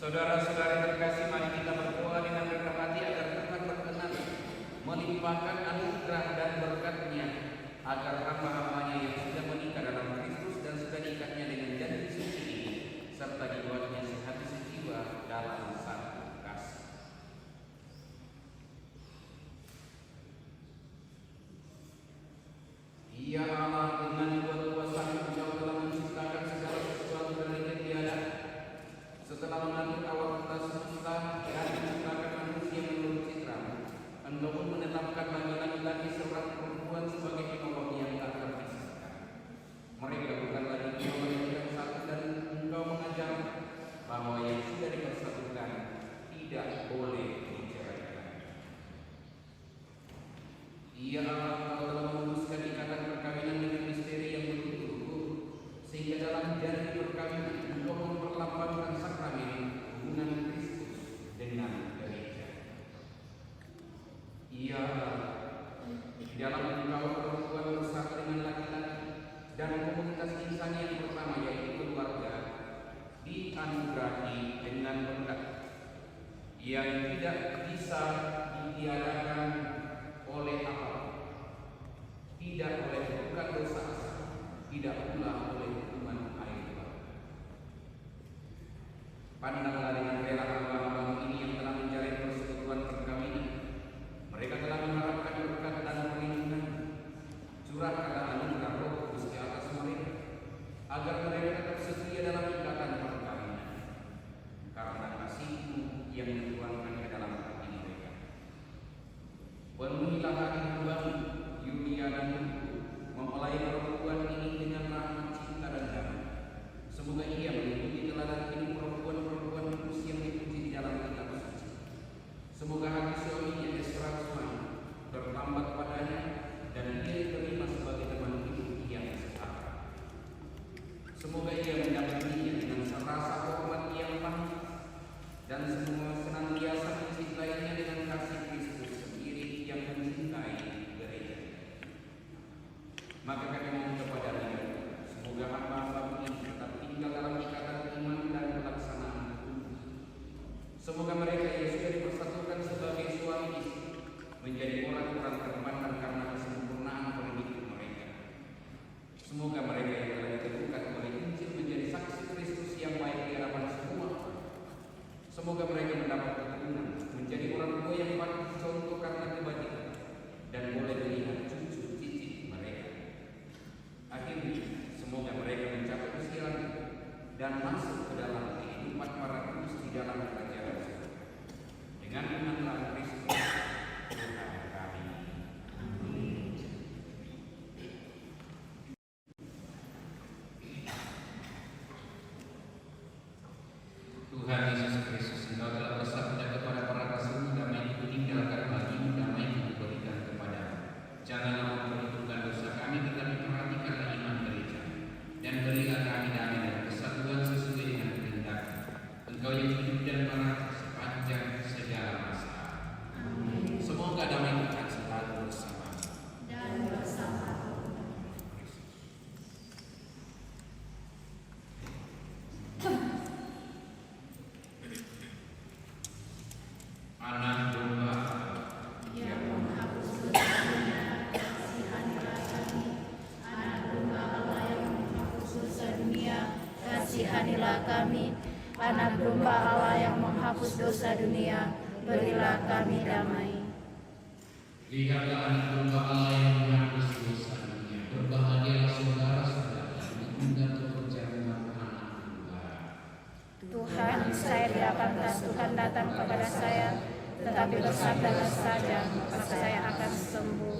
Saudara-saudari terkasih, mari kita berdoa dengan rendah hati agar Tuhan berkenan melimpahkan anugerah dan berkat-Nya, agar hamba-hambanya yang sudah menikah dalam Kristus dan sudah diikatnya dengan janji suci ini, serta dibuatnya sehati sejiwa dalam satu kasih. Ya Allah, dengan kuat kuasa Engkau telah menciptakan segala sesuatu dari yang tiada. Setelah mengatur awal mula semesta dan menciptakan manusia menurut citra-Mu, Engkau pun menetapkan bagi laki-laki seorang perempuan sebagai penolong yang tak terpisahkan. Mereka bukan lagi penolong yang satu, dan Engkau mengajar bahwa yang sudah dipersatukan tidak boleh diceraikan. Ya Allah, Engkau telah memutuskan ikatan perkawinan dengan misteri yang begitu, sehingga dalam janji perkawinan Engkau memperlambangkan sakramen hubungan Kristus dengan gereja. Ya Allah, di dalam Engkau perempuan bersatu dengan laki-laki dan komunitas insan yang pertama yaitu keluarga dianugerahi dengan berkat yang tidak bisa ditiadakan oleh apapun, tidak oleh bukan dosa asal, tidak pula oleh hukuman air bah. Pandanglah dengan rela hamba-hamba ini yang telah menjalin persekutuan perkawinan. Mereka telah mengharapkan berkat dan perlindungan. Curahkanlah anugerah Roh Kudus di atas mereka, agar mereka tetap setia dalam ikatan perkawinan, karena kasih-Mu yang dituangkan ke dalam hati mereka. Penuhilah hati hamba-Mu Yulia dan mempelai perempuan ini dengan rahmat, cinta dan damai. Semoga ia mengikuti teladan hidup perempuan-perempuan kudus yang dipuji di dalam kitab suci. Semoga hati suaminya Esra Usmani bertambah kepadanya dan ia diterima sebagai teman hidup yang setara. Semoga ia mendampinginya dengan rasa hormat yang pantas dan semua senantiasa mencintainya dengan kasih Kristus sendiri yang mencintai gereja. Maka kami mohon kepada Dia, semoga hamba-hamba ini tetap tinggal dalam ikatan iman dan pelaksanaan hukum. Semoga mereka yang sudah dipersatukan sebagai suami istri menjadi orang-orang terpandang karena kesempurnaan perhidupan mereka. Semoga mereka yang telah diteguhkan oleh Injil menjadi saksi Kristus yang baik di hadapan semua orang. Semoga mereka mendapat keturunan menjadi orang tua yang patut dicontoh karena kebajikan dan boleh melihat cucu cicit mereka. Akhirnya, semoga mereka mencapai usia lanjut dan masuk ke dalam kehidupan para kudus di dalam kerajaan surga. Dengan mengenal Kristus Tuhan kami. Tuhan Yesus Kristus, Engkau telah bersabda kepada para rasul, damai itu tinggalkan bagimu, damai itu berikan kepadamu. Janganlah memperhitungkan dosa kami, tetapi perhatikanlah iman gereja, dan berilah kami damai dan kesatuan sesuai dengan kehendak Engkau yang hidup dan menata sepanjang segala masa. Amin. Semoga damai Tuhan selalu bersama dan bersama anak domba yang menghapus dosa dunia, kasihanilah kami. Anak domba Allah yang menghapus dosa dunia, kasihanilah kami. Anak domba Allah yang menghapus dosa dunia, berilah kami damai. Lihatlah anak domba Allah yang menghapus dosa dunia. Berbahagialah saudara-saudara yang menunda pekerjaan anak domba. Tuhan, saya tidak pantas Tuhan datang kepada saya, tetapi bersabdalah saja, maka saya akan sembuh.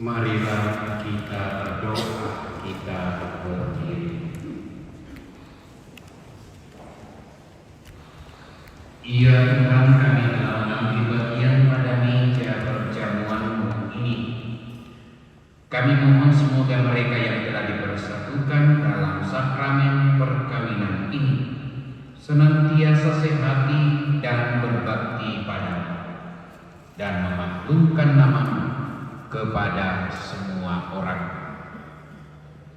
Marilah kita berdoa, kita berdiri. Ya Tuhan, kami telah mengambil bagian pada meja perjamuan-Mu ini. Kami mohon semoga mereka yang telah dipersatukan dalam sakramen perkawinan ini senantiasa sehati dan berbakti padamu, dan memaklumkan nama-Mu kepada semua orang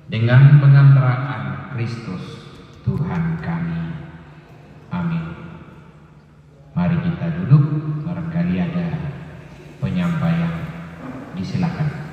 dengan pengantaraan Kristus Tuhan kami. Amin. Mari kita duduk, barangkali ada penyampaian, disilakan.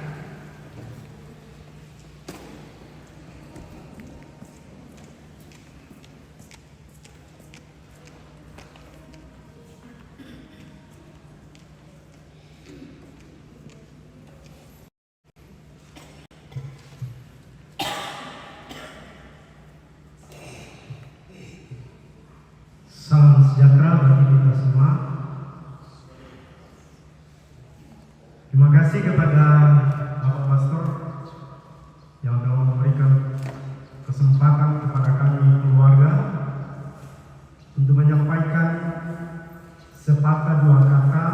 Salam sejahtera bagi kita semua. Terima kasih kepada Bapak Pastor yang telah memberikan kesempatan kepada kami keluarga untuk menyampaikan sepatah dua kata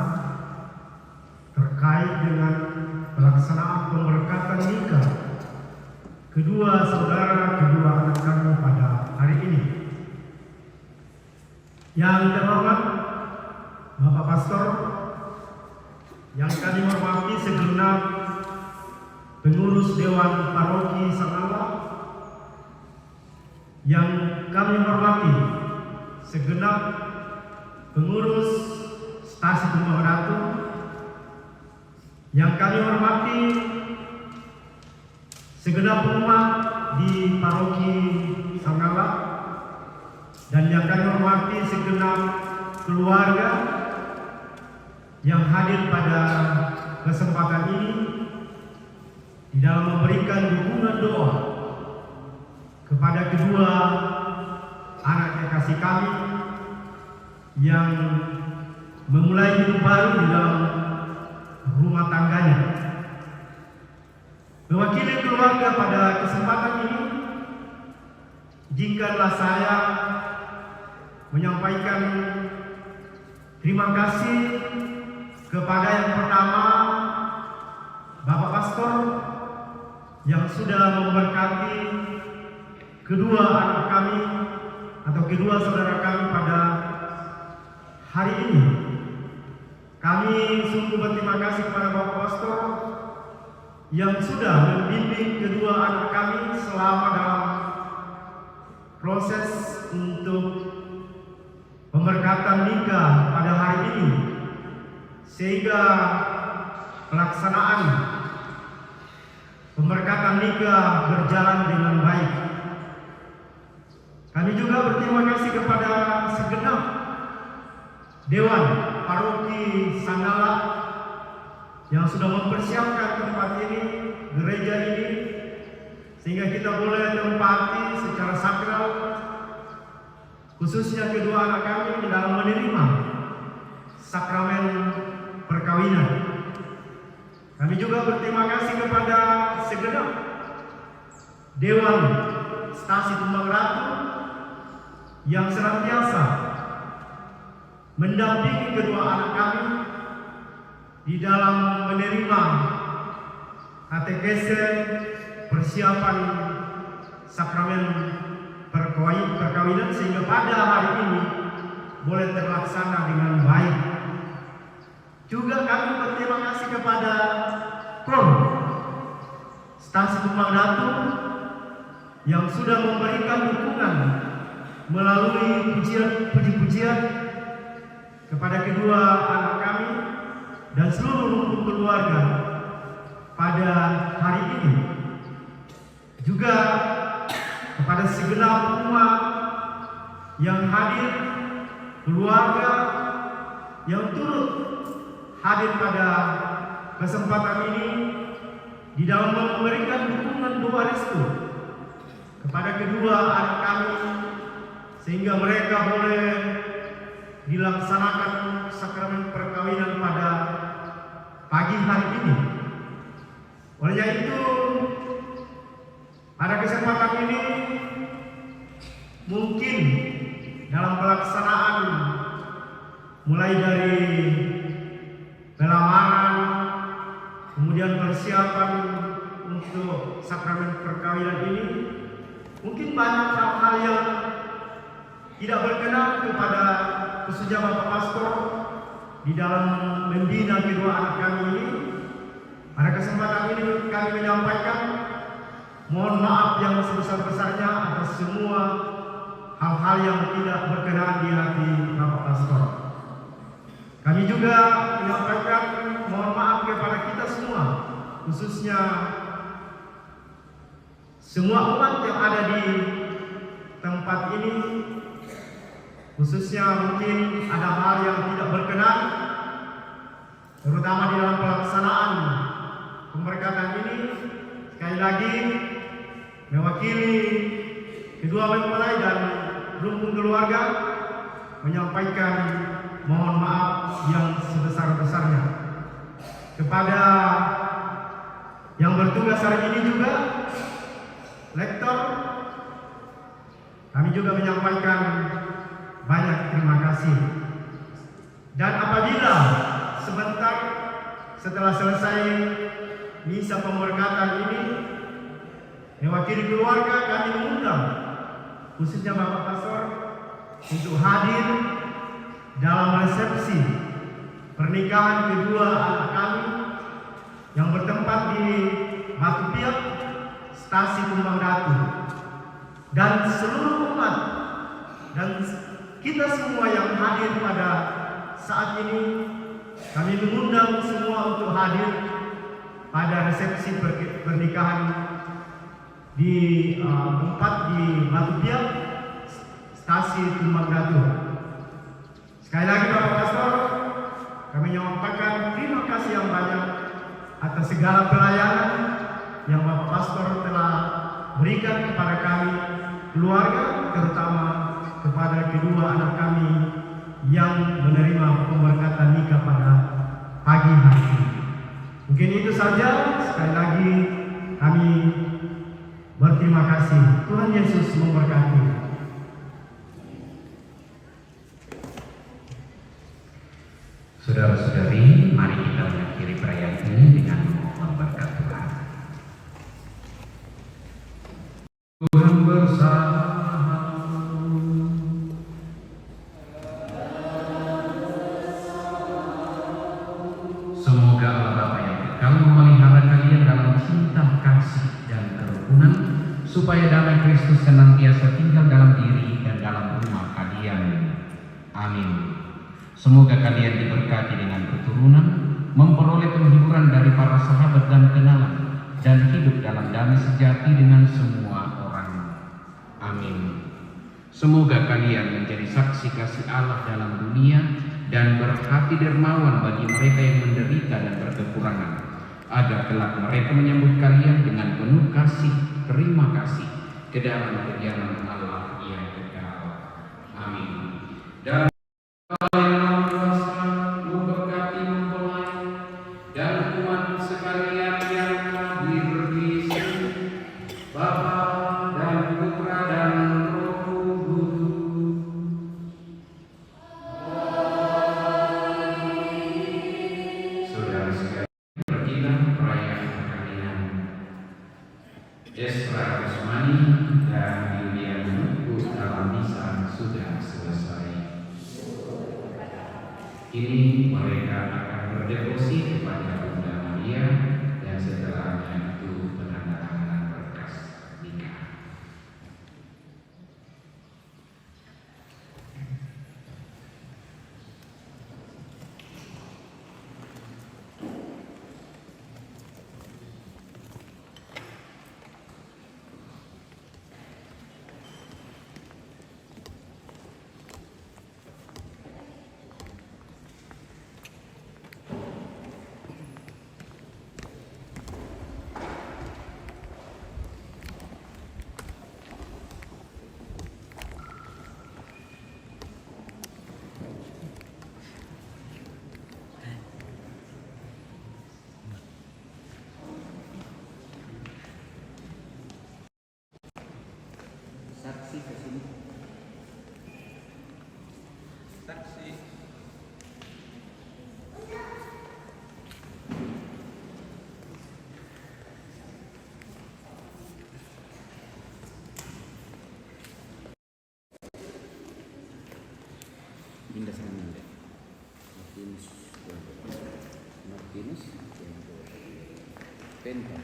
terkait dengan pelaksanaan pemberkatan nikah kedua anak kami pada hari ini. Yang terhormat Bapak Pastor, yang kami hormati segenap pengurus Dewan Paroki Sangala, yang kami hormati segenap pengurus Stasi Tumbang Ratu, yang kami hormati segenap umat di Paroki Sangala, dan yang kami hormati segenap keluarga yang hadir pada kesempatan ini di dalam memberikan dukungan doa kepada kedua anak kekasih kami yang memulai hidup baru di dalam rumah tangganya. Mewakili keluarga pada kesempatan ini, izinkanlah saya menyampaikan terima kasih kepada yang pertama Bapak Pastor yang sudah memberkati kedua anak kami atau kedua saudara kami pada hari ini. Kami sungguh berterima kasih kepada Bapak Pastor yang sudah membimbing kedua anak kami selama dalam proses untuk pemberkatan nikah pada hari ini, sehingga pelaksanaan pemberkatan nikah berjalan dengan baik. Kami juga berterima kasih kepada segenap Dewan Paroki Sangala yang sudah mempersiapkan tempat ini, gereja ini, sehingga kita boleh tempati secara sakral, khususnya kedua anak kami dalam menerima sakramen perkawinan. Kami juga berterima kasih kepada segenap Dewan Stasi Tumbang Ratu yang senantiasa mendampingi kedua anak kami di dalam menerima katekese persiapan sakramen perkawinan, sehingga pada hari ini boleh terlaksana dengan baik. Juga kami berterima kasih kepada KOM Stasi Tumbang Ratu yang sudah memberikan dukungan melalui puji-pujian kepada kedua anak kami dan seluruh rukun keluarga pada hari ini. Juga kepada segenap umat yang hadir, keluarga yang turut hadir pada kesempatan ini di dalam memberikan dukungan doa restu kepada kedua anak kami, sehingga mereka boleh dilaksanakan sakramen perkawinan pada pagi hari ini. Oleh itu, pada kesempatan ini mungkin dalam pelaksanaan mulai dari pelamaran, kemudian persiapan untuk sakramen perkawinan ini, mungkin banyak hal-hal yang tidak berkenan kepada khususnya Bapak Pastor di dalam membina kedua anak kami ini. Pada kesempatan ini kami menyampaikan mohon maaf yang sebesar-besarnya atas semua hal-hal yang tidak berkenan di hati Bapak Pastor. Kami juga menyampaikan mohon maaf kepada kita semua, khususnya semua umat yang ada di tempat ini, khususnya mungkin ada hal yang tidak berkenan, terutama di dalam pelaksanaan pemberkatan ini. Sekali lagi mewakili kedua mempelai dan rumpun keluarga menyampaikan mohon maaf yang sebesar-besarnya. Kepada yang bertugas hari ini juga, lektor, kami juga menyampaikan banyak terima kasih. Dan apabila sebentar setelah selesai misa pemberkatan ini, mewakili keluarga kami mengundang khususnya Bapak Pastor untuk hadir dalam resepsi pernikahan kedua anak kami yang bertempat di Batu Piak, Stasi Kumbang Datu, dan seluruh umat dan kita semua yang hadir pada saat ini. Kami mengundang semua untuk hadir pada resepsi pernikahan di tempat di Batu Piak, Stasi Kumbang Datu. Sekali lagi Bapak Pastor, kami menyampaikan terima kasih yang banyak atas segala pelayanan yang Bapak Pastor telah berikan kepada kami keluarga, terutama kepada kedua anak kami yang menerima pemberkatan nikah pada pagi hari ini. Mungkin itu saja. Sekali lagi kami berterima kasih. Tuhan Yesus memberkati. Saudara-saudari, mari kita mengakhiri perayaan ini dengan memohon berkat Tuhan. Tuhan bersama. Semoga Allah Bapa yang kekal memelihara kalian dalam cinta, kasih, dan kerukunan, supaya damai Kristus senantiasa tinggal dalam diri dan dalam rumah kalian. Amin. Semoga kalian diberkati dengan keturunan, memperoleh penghiburan dari para sahabat dan kenalan, dan hidup dalam damai sejati dengan semua orang. Amin. Semoga kalian menjadi saksi kasih Allah dalam dunia dan berhati dermawan bagi mereka yang menderita dan berkekurangan, agar kelak mereka menyambut kalian dengan penuh kasih, terima kasih ke dalam kediaman Allah yang kekal. Amin. Dan memberkati mempelai dan umat sekalian yang hadir di sini, Bapa dan Putra dan Roh Kudus. Saudara sekalian, pergilah perayaan perkawinan Esra Usmani dan Yuliana Nuku dalam misa sudah selesai. Kini mereka akan berdevosi kepada Bunda Maria dan setelahnya itu penandatanganan berkas nikah. Martinus Penta.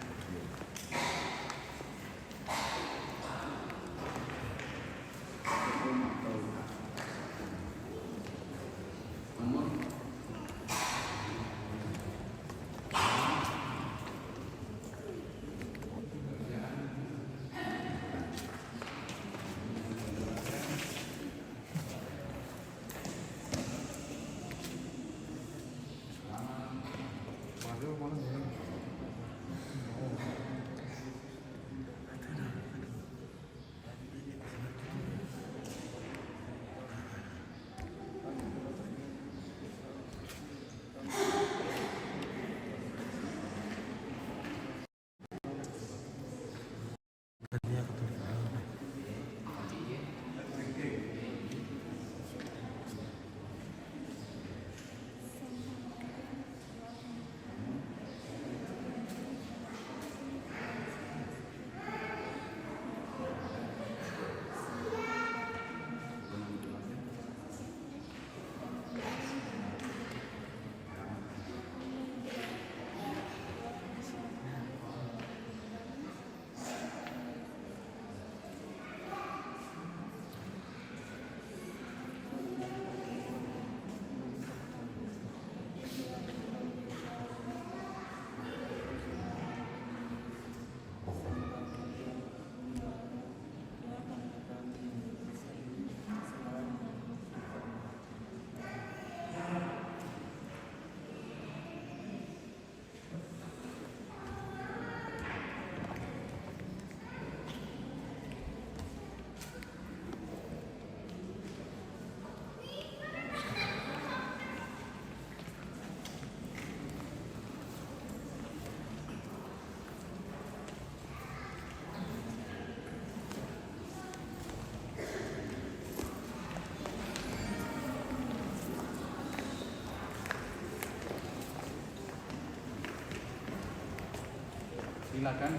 Silakan,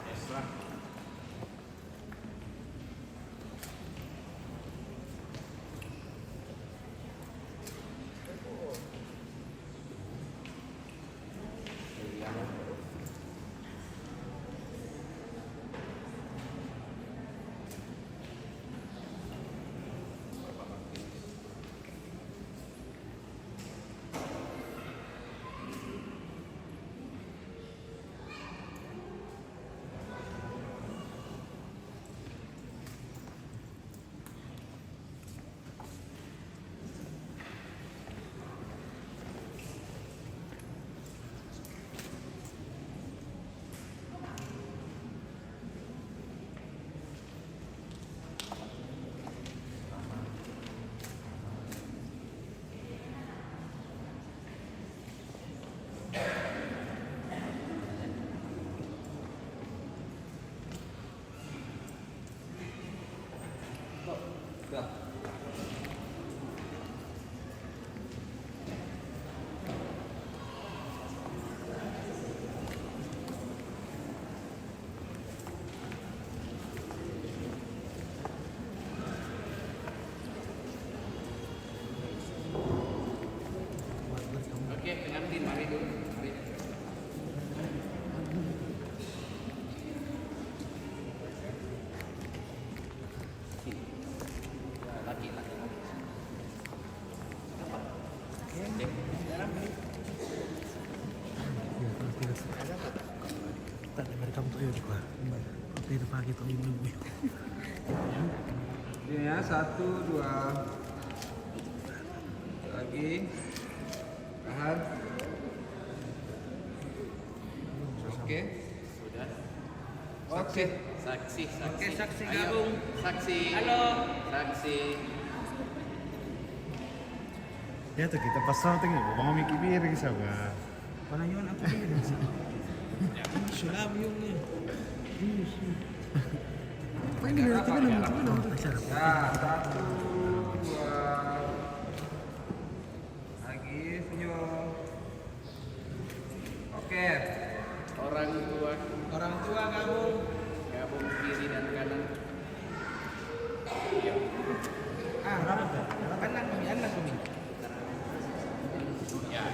Esra. Oke, pengantin mari dulu. Mari. Sini. Lagi. Tak dari kamu tuh juga. Tapi itu pagi tuh ini. Ini ya, 1, 2. Lagi. Tahan. Oke. Sudah. Oke. Saksi. Oke, saksi Ayo. gabung. Saksi. Halo. Saksi. Ya tuh kita pasal tuh nggak mau mikir piring sama. Panayun aku ini. Sulam yung nih. Ya, 1, 2. Lagi senyum. Oke. Orang tua gabung. gabung kiri dan kanan. Yuk. Kanan kami. Ya.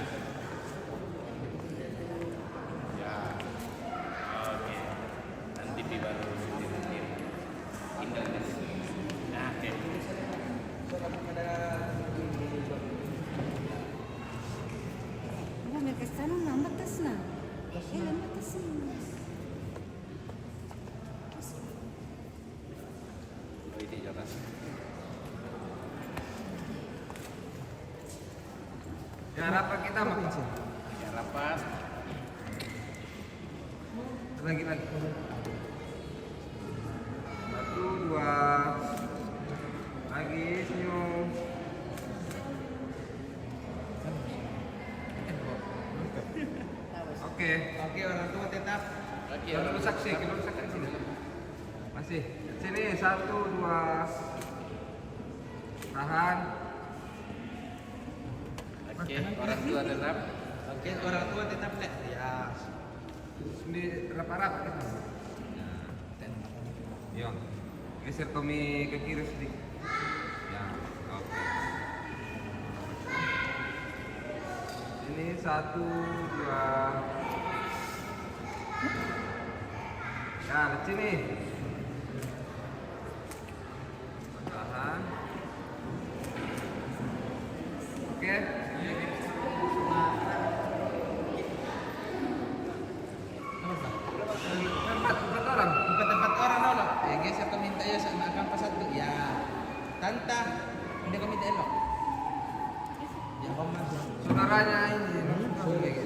Sana lambat tas na. Lambat tas na. Ini di atas. Ya rapat kita Pak. Ya, rapat. Lagi. 1, 2. Lagi senyum. Oke, orang tua tetap. Lagi Kalau ya. lu saksi, kalau lu saksi sini. Masih. Sini 1, 2. Tahan. Oke, orang tua tetap. Oke, orang tua tetap nek. Ya. Sini rapat-rapat kita. Ya. Geser Tommy ke kiri sedikit. Ya, oke. Ini 1, 2. Ya, lihat sini. Tahan. Oke. Empat orang. Empat orang dulu. Geser kau minta ya sama kampas satu. Ya. Tanta. Ini kau minta elok. Ya kau masuk. Saudaranya ini.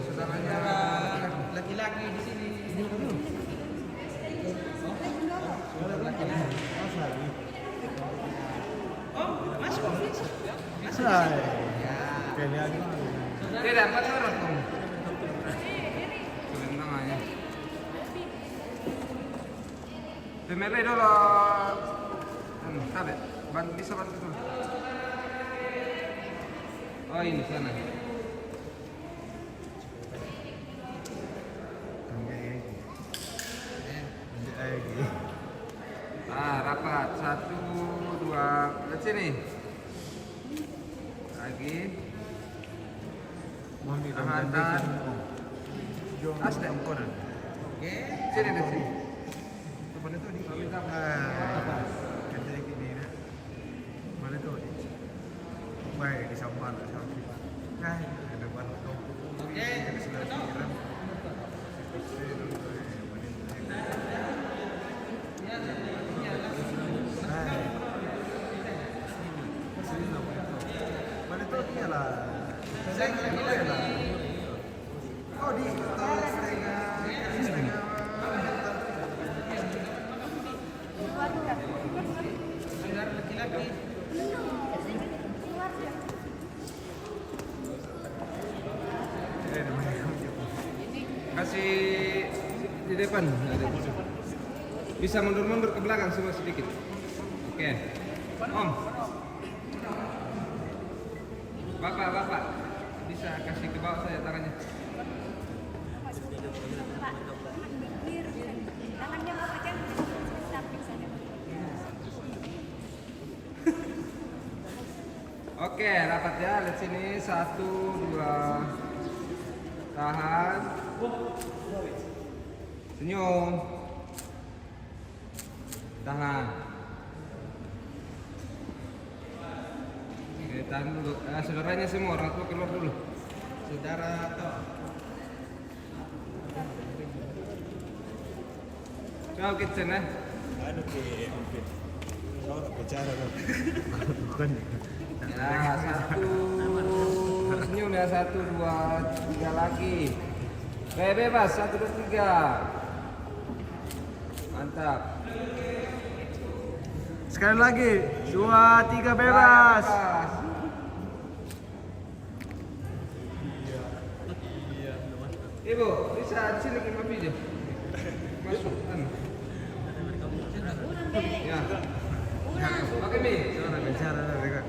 Saudaranya Laki-laki di sini. Oh, masuk. Selesai. Ya. Kali lagi. Tidak, 4 orang. Tangannya. Pemele dulu. Tabe, bisa bantu dulu. Oh ini sana. Rapat 1, 2. Lihat sini. Lagi. Tahan. Asli ampunan. Oke. Sini deh sini. Kerja gini na. Mana tu? Baik di Sampang, Nah, ada baru tu. Oke. Mana tu dia lah. Saya lagi. Oh di setengah. Saudara laki-laki. Kasih di depan. Bisa mundur-mundur ke belakang semua sedikit. Oke. Om. Bapak. Bisa kasih ke bawah saya tangannya. Tangannya mau pegang samping saja. Oke, rapat ya. Lihat sini 1, 2. Tahan. Senyum. Tahan. Oke, tahan dulu. Saudaranya semua orang tua keluar dulu. Saudara toh. Kau kitchen ya. Aduh ke mungkin. Kau nak bicara kan? Bukan. Ya, 1. Senyum ya, 1, 2, 3 lagi. Bebas 1, 2, 3. Mantap. Sekali lagi. 2, 3 bebas. Ibu, bisa di sini ke kopi deh. Masuk kan. Ya. Pakai mie. Bicara mereka.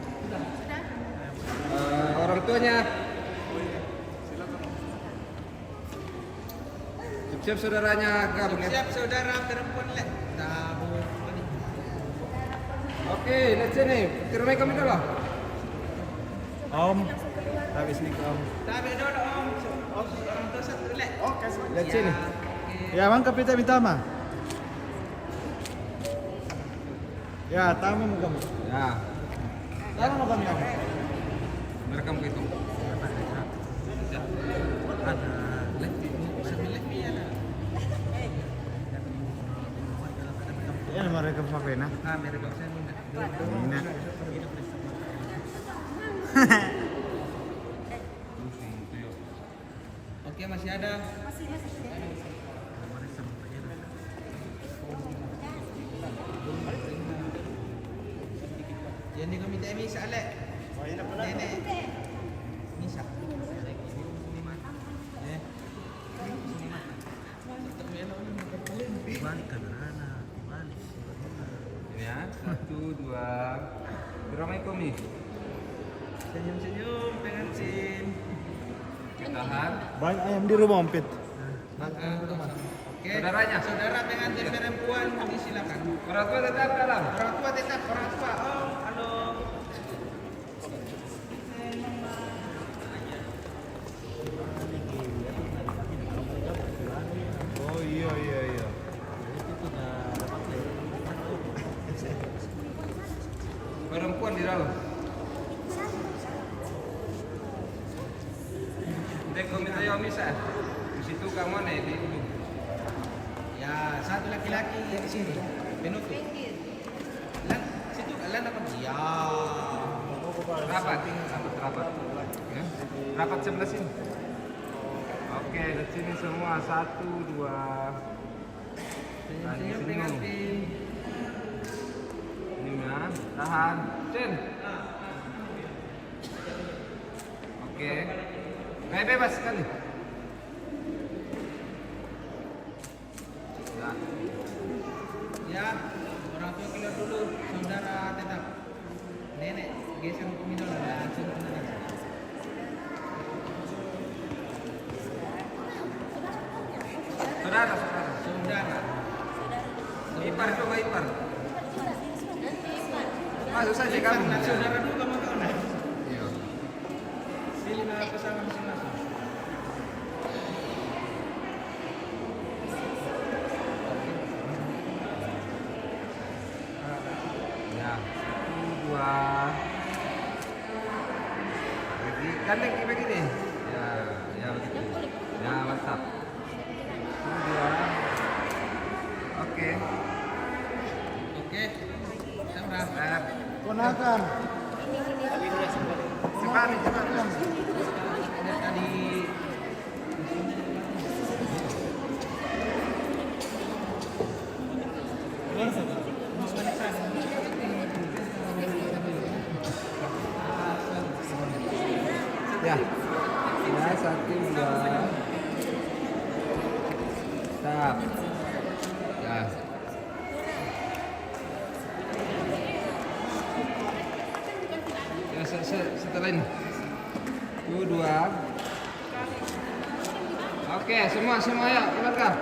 Orang tuanya. Siap saudaranya gabung ya. Siap saudara perempuan lek. Tahu. Oke, lihat sini. Ke rumah kami dulu. Om. Habis ni Om. Tabe dulu om. Orang tua satu lek. Oke. Lihat sini. Ya, mang kapita mitama. Ya, tamu mo kami. Ya, Tamu mo kami. merekam gitu. Ada. merek apa pena? Ah, merek apa saya minta? Mina. Oke, masih ada. Masih. Jadi kami minta Misa Alek. Nenek. Misa. Balik ke mana? Balik. Ya, 1, 2. Ramai komi. Senyum-senyum pengantin. Tahan. Banyak ayam di rumah Ompit. Oke. Saudaranya. Saudara pengantin perempuan disilakan. Orang tua tetap dalam. Orang tua tetap orang tua. Oh, halo. Oh iya. Perempuan di dalam. Dek komi tayo misa. Di situ kamu nih di ujung. Ya, satu laki-laki di sini. Penutup. Situ kalian apa? Ya. Rapat. Ya. Rapat sebelah sini. Oke, di sini semua 1, 2. Senyum pengantin. Ini ya, tahan. Cin. Oke. Kayak bebas sekali. Ya. Ya, orang tua keluar dulu. Saudara tetap. Nenek geser hukum ini dulu. Langsung ke nenek. Saudara. Saudara. Ipar coba ipar. Masuk saja kamu. Nah, saudara dulu kamu kau nak. Iya. Pilih nama pasangan masing-masing. Ya, 1, 2. Lagi gandeng kayak begini. Ya begitu. Ya mantap. 1, 2. Oke. Oke. Saudara. Ponakan. Sebari. Ada tadi. Ya. Ya, 1, 2. Stop. Ya. Ya, setelah ini. 1, 2. Oke, semua ya, keluarga.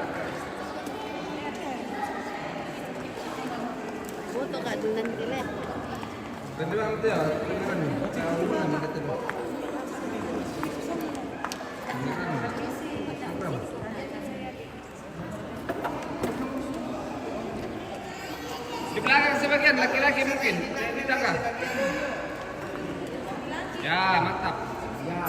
Foto kak dulan kile. Kedua itu ya, kedua nih. Di belakang sebagian laki-laki mungkin. Di belakang. Ya, mantap. Ya.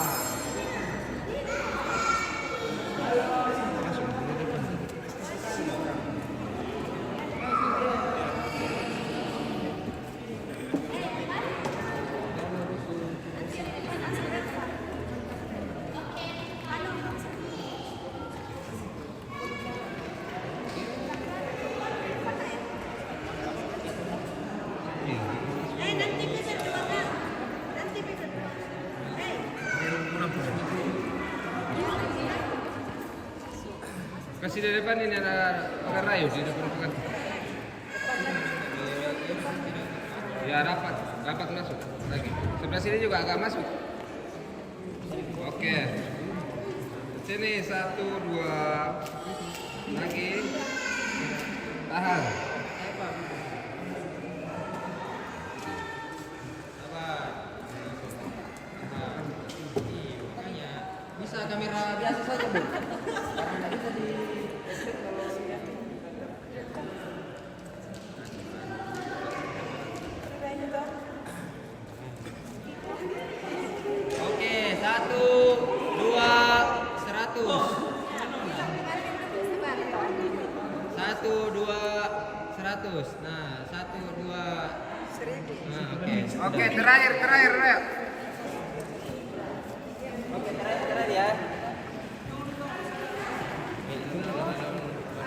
Nanti bisa dua kan? Nanti bisa dua. Kasih di depan ini ada pagar rayu di depan pagar. Ya rapat masuk lagi. Sebelah sini juga agak masuk. Oke. Sini 1, 2. Lagi. Tahan. Bisa kamera biasa saja, Bu. Oke, 1, 2, 100. 1, 2, 100. Nah, 1, 2. 1000. Nah, oke, terakhir Raya. Oke, terakhir ya.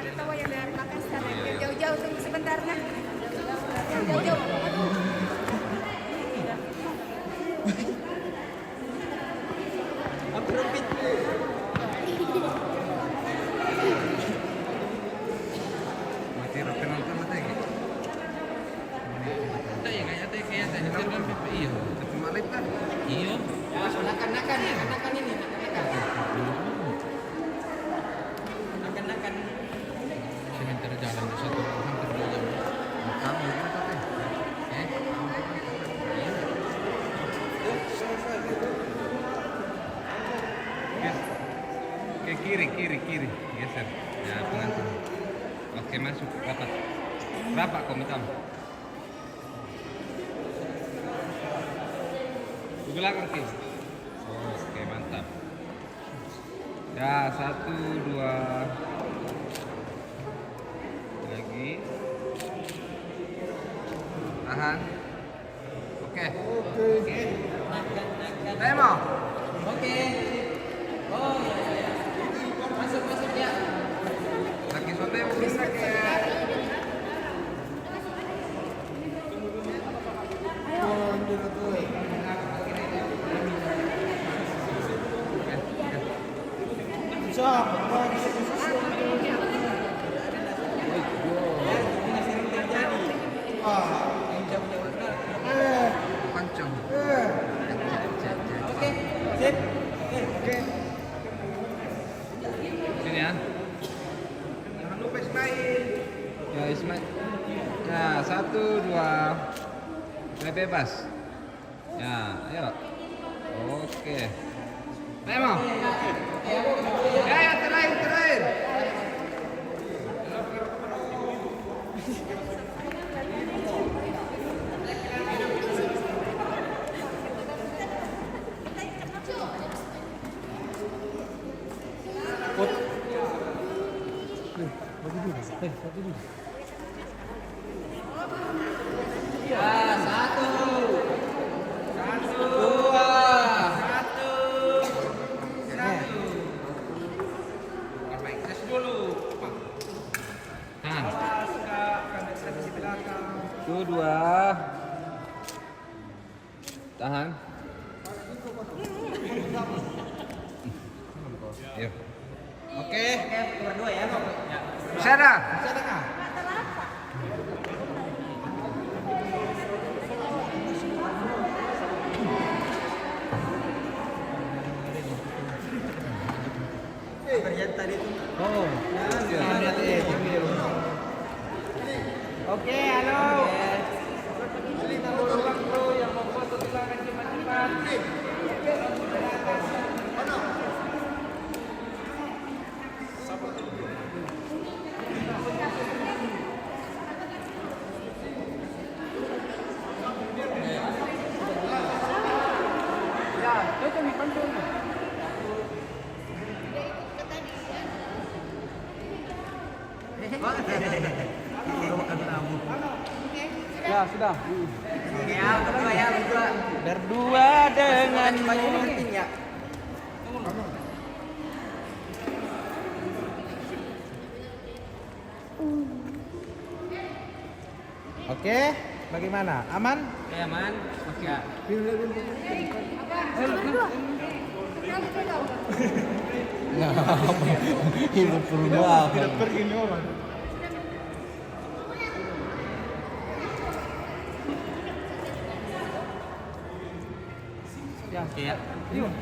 Ada tahu yang dari Makassar ya. Jauh-jauh tunggu sebentar nah. Jauh-jauh. Aku rumpit. Mati penonton mati gitu. Kita ya kayak kan iya. Tapi malah kan. Iya. Nakan ini, nakan. Sebentar jalan 1 hampir 2 jam. Kamu gimana teh? Ke kiri geser. Ya pengantin. Oke masuk rapat. Berapa komitam? Belakang Ki. Oke mantap. Ya 1, 2. Lagi. Tahan. Oke. Demo. Oke. Oh, ya. Masuk ya. Lagi sote bisa kayak. Pancang. Oke, sip. Sini ya. Jangan lupa Ismail. Ya Ismail. Ya 1, 2. Saya bebas. Ya, ayo. Oke. Demo. Ya terakhir. Ya, 1, 2. Tes dulu. Tahan. 1, 2. Tahan. Yuk. Oke, berdua ya. Bisa dah. Oh. Oke, halo. Cerita dulu waktu yang mau foto silakan cepat-cepat. Ya, itu nih pantun. Ya sudah. Ya, berdua. Berdua denganmu. Ya. Oke, bagaimana? Aman? Oke, aman. Oke. Hidup berubah. Tidak pergi nih orang. Ya, oke ya. Yuk.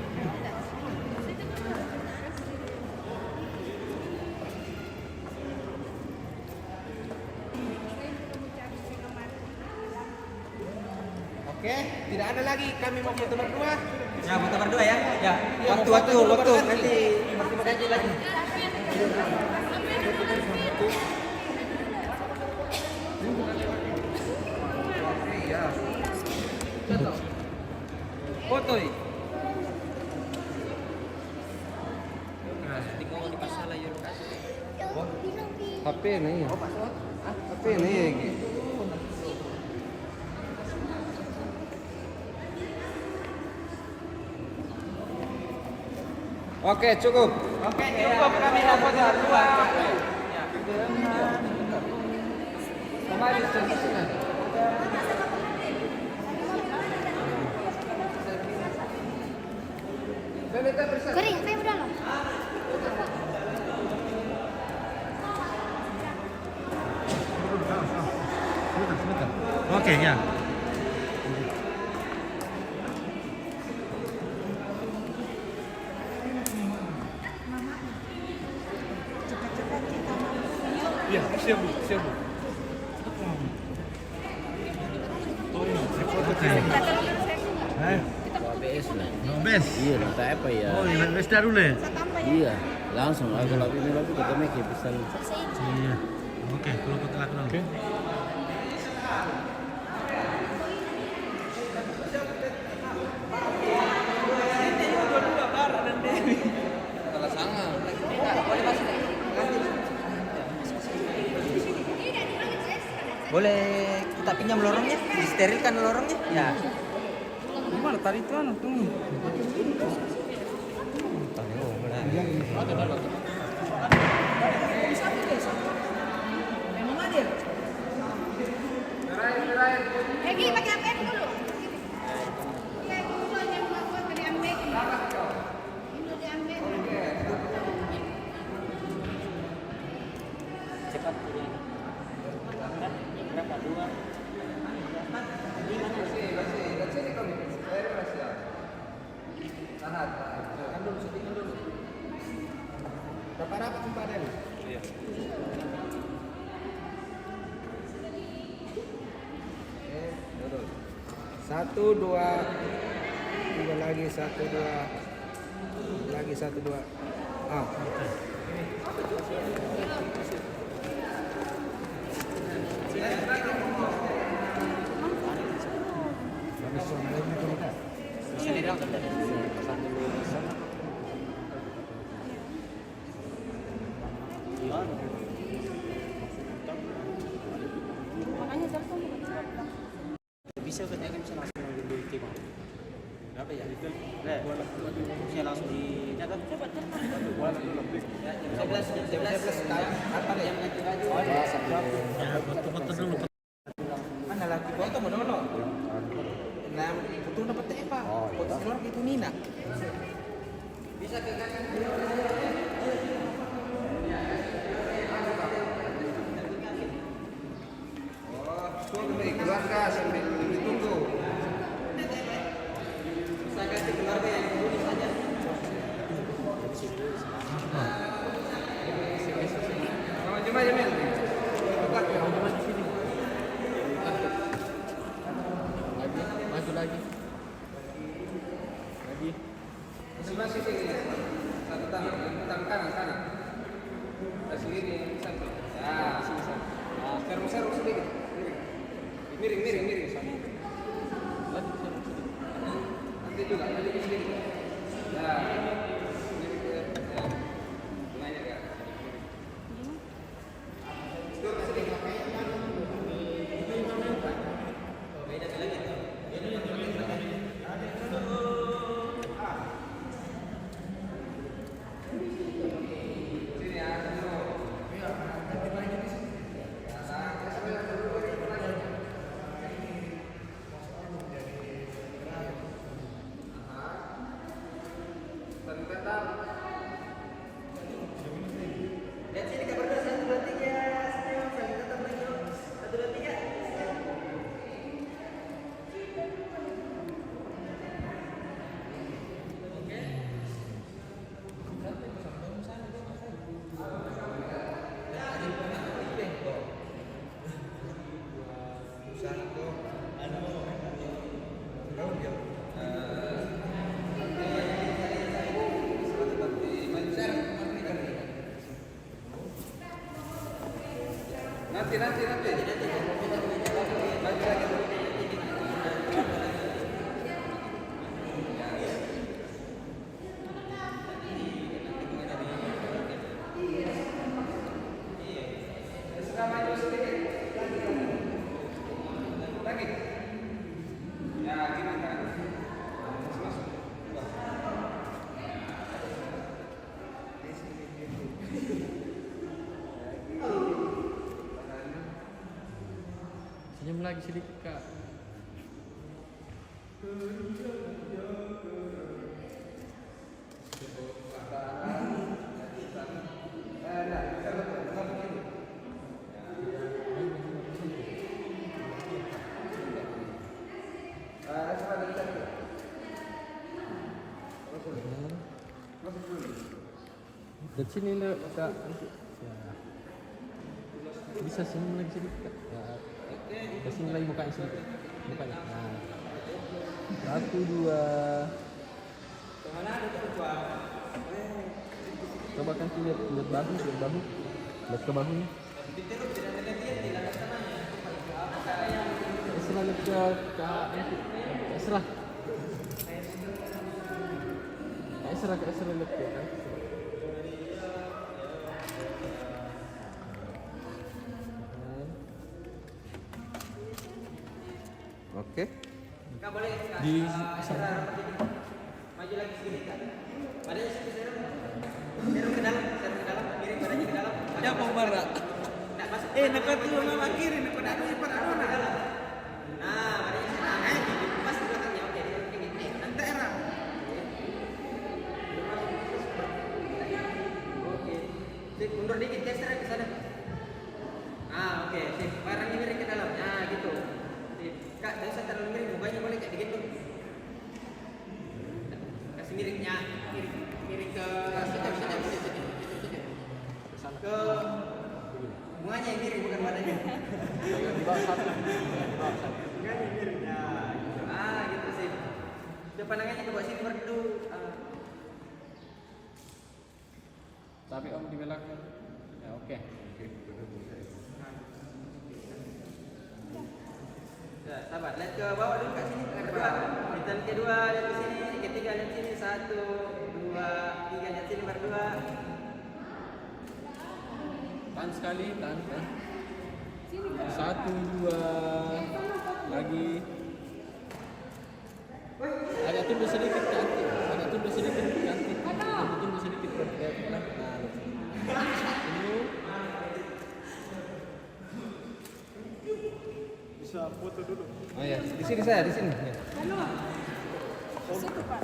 Oke, tidak ada lagi. Kami mau foto berdua. Ya, foto berdua ya. Ya. Waktu nanti berterima kasih lagi. Foto. HP nih. Pilih. Oke, cukup. Oke, cukup kami dapat dua. Kembali ke sini. Kering, apa yang udah lo? Oke ya. Iya, siap Bu, siap Bu. ABS lah. Bes. Iya, lah tak apa ya. Oh, ini bes dulu ya. Iya, langsung kalau ini lagi ketemu kayak bisa. Iya. Oke, kalau kita lakukan. Oke. Boleh kita pinjam lorongnya? Disterilkan lorongnya? Ya. Gimana tadi itu anu tunggu. Egi, pakai apa dulu? Iya, dulu yang buat diambil. Ini diambil. Cepat. Berapa? 2. Berapa rapat sempadan? Iya. Duduk. 1, 2, 3 lagi 1, 2, lagi 1, 2. Ah. Bisa katanya bisa langsung ambil di tim. Berapa ya? Bisa langsung dicatat. Coba catat. Jam 11 apa yang nanti baju? Ya, foto-foto dulu. Mana lagi foto mau nono? Nah, foto dapat apa? Foto keluarga itu Nina. Bisa ke kanan. Keluarga sambil ditunggu. Saya kasih keluarga yang tulis saja. Cuma Jamil. Maju lagi. Masih sini. Satu tangan kanan. Kasih ini satu. Ya, sini satu. Seru sedikit. Miring. Nanti juga maju sedikit. Ya. Miring ke. Ya. Lumayan ya. Lihat sini kabar 1, 2, 3. Saling tetap lagi. 1, 2, 3. Nanti. Maju lagi. Sudah maju sedikit. lagi. Ya, gini kan. Masuk. Senyum lagi sedikit, Kak. Dari sini le, Kak. Ya. Bisa senyum lagi sedikit, Kak. Ya. Dari sini lagi mukanya sedikit. Mukanya. Nah. 1, 2. Coba kan lihat bahu, lihat ke bahunya. Serah lihat ke serah. Serah lihat ke kan. Oke. Kak boleh Di maju lagi sedikit Kak. Badannya sedikit serum ke dalam, miring badannya ke dalam. Ya pembara. Enggak masuk. Nak tu mama kiri nak pada aku pada Nah, badannya senang. Pas di belakangnya. Oke, ini. nanti era. Oke. Sip, mundur dikit geser ke sana. Oke, sip. Barangnya miring ke dalam. Nah, gitu. Sip. Kak, jangan usah terlalu miring, mukanya boleh kayak gitu. Kasih miringnya, miring ke ke bunganya yang miring bukan badannya. di bawah satu. Gitu sih. Coba pandangannya ke bawah sini merdu. Tapi om di belakang. Ya oke. Ya, sabar. Lihat ke bawah dulu kat sini. Kedua. Lihat kedua, lihat ke sini. Ketiga lihat sini. 1, 2, 3 lihat sini berdua. Tahan sekali, tahan. 1, 2. Lagi. Agak tunduk sedikit cantik. Tunduk sedikit. Bisa foto dulu. Oh ya, di sini saya, di sini. Ya. Situ Pak.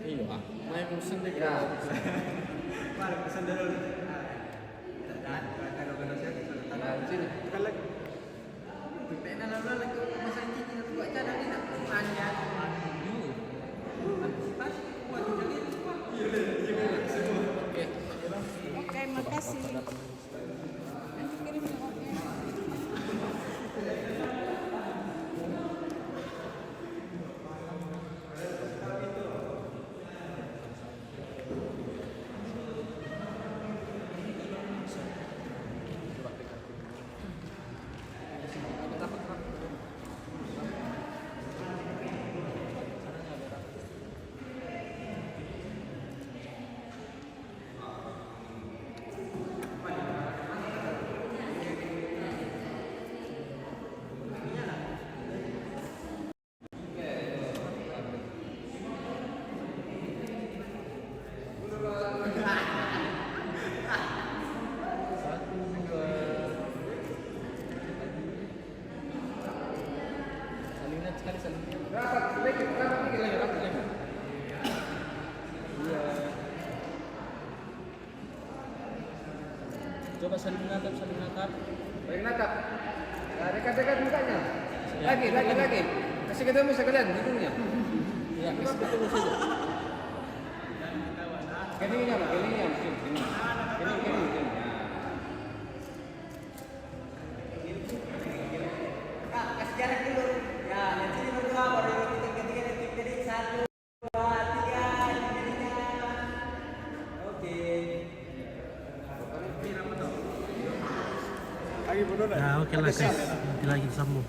Iya, main urusan deh. Mari pesan dulu. Nah, di sini. Oke, makasih. Nanti kirim jawabnya. Coba saling menatap. Baik natap. Nah, dekat-dekat mukanya. Lagi. Kasih ketemu sekalian hidungnya. Ya, kasih ketemu saja. Keningnya Pak, keningnya. Kening. Kak, kasih jarak dulu. Ya, lihat sini berdua baru yang ketiga detik 1, 2, 3 Oke. Lagi bener. Ya oke lah guys, nanti lagi sambung.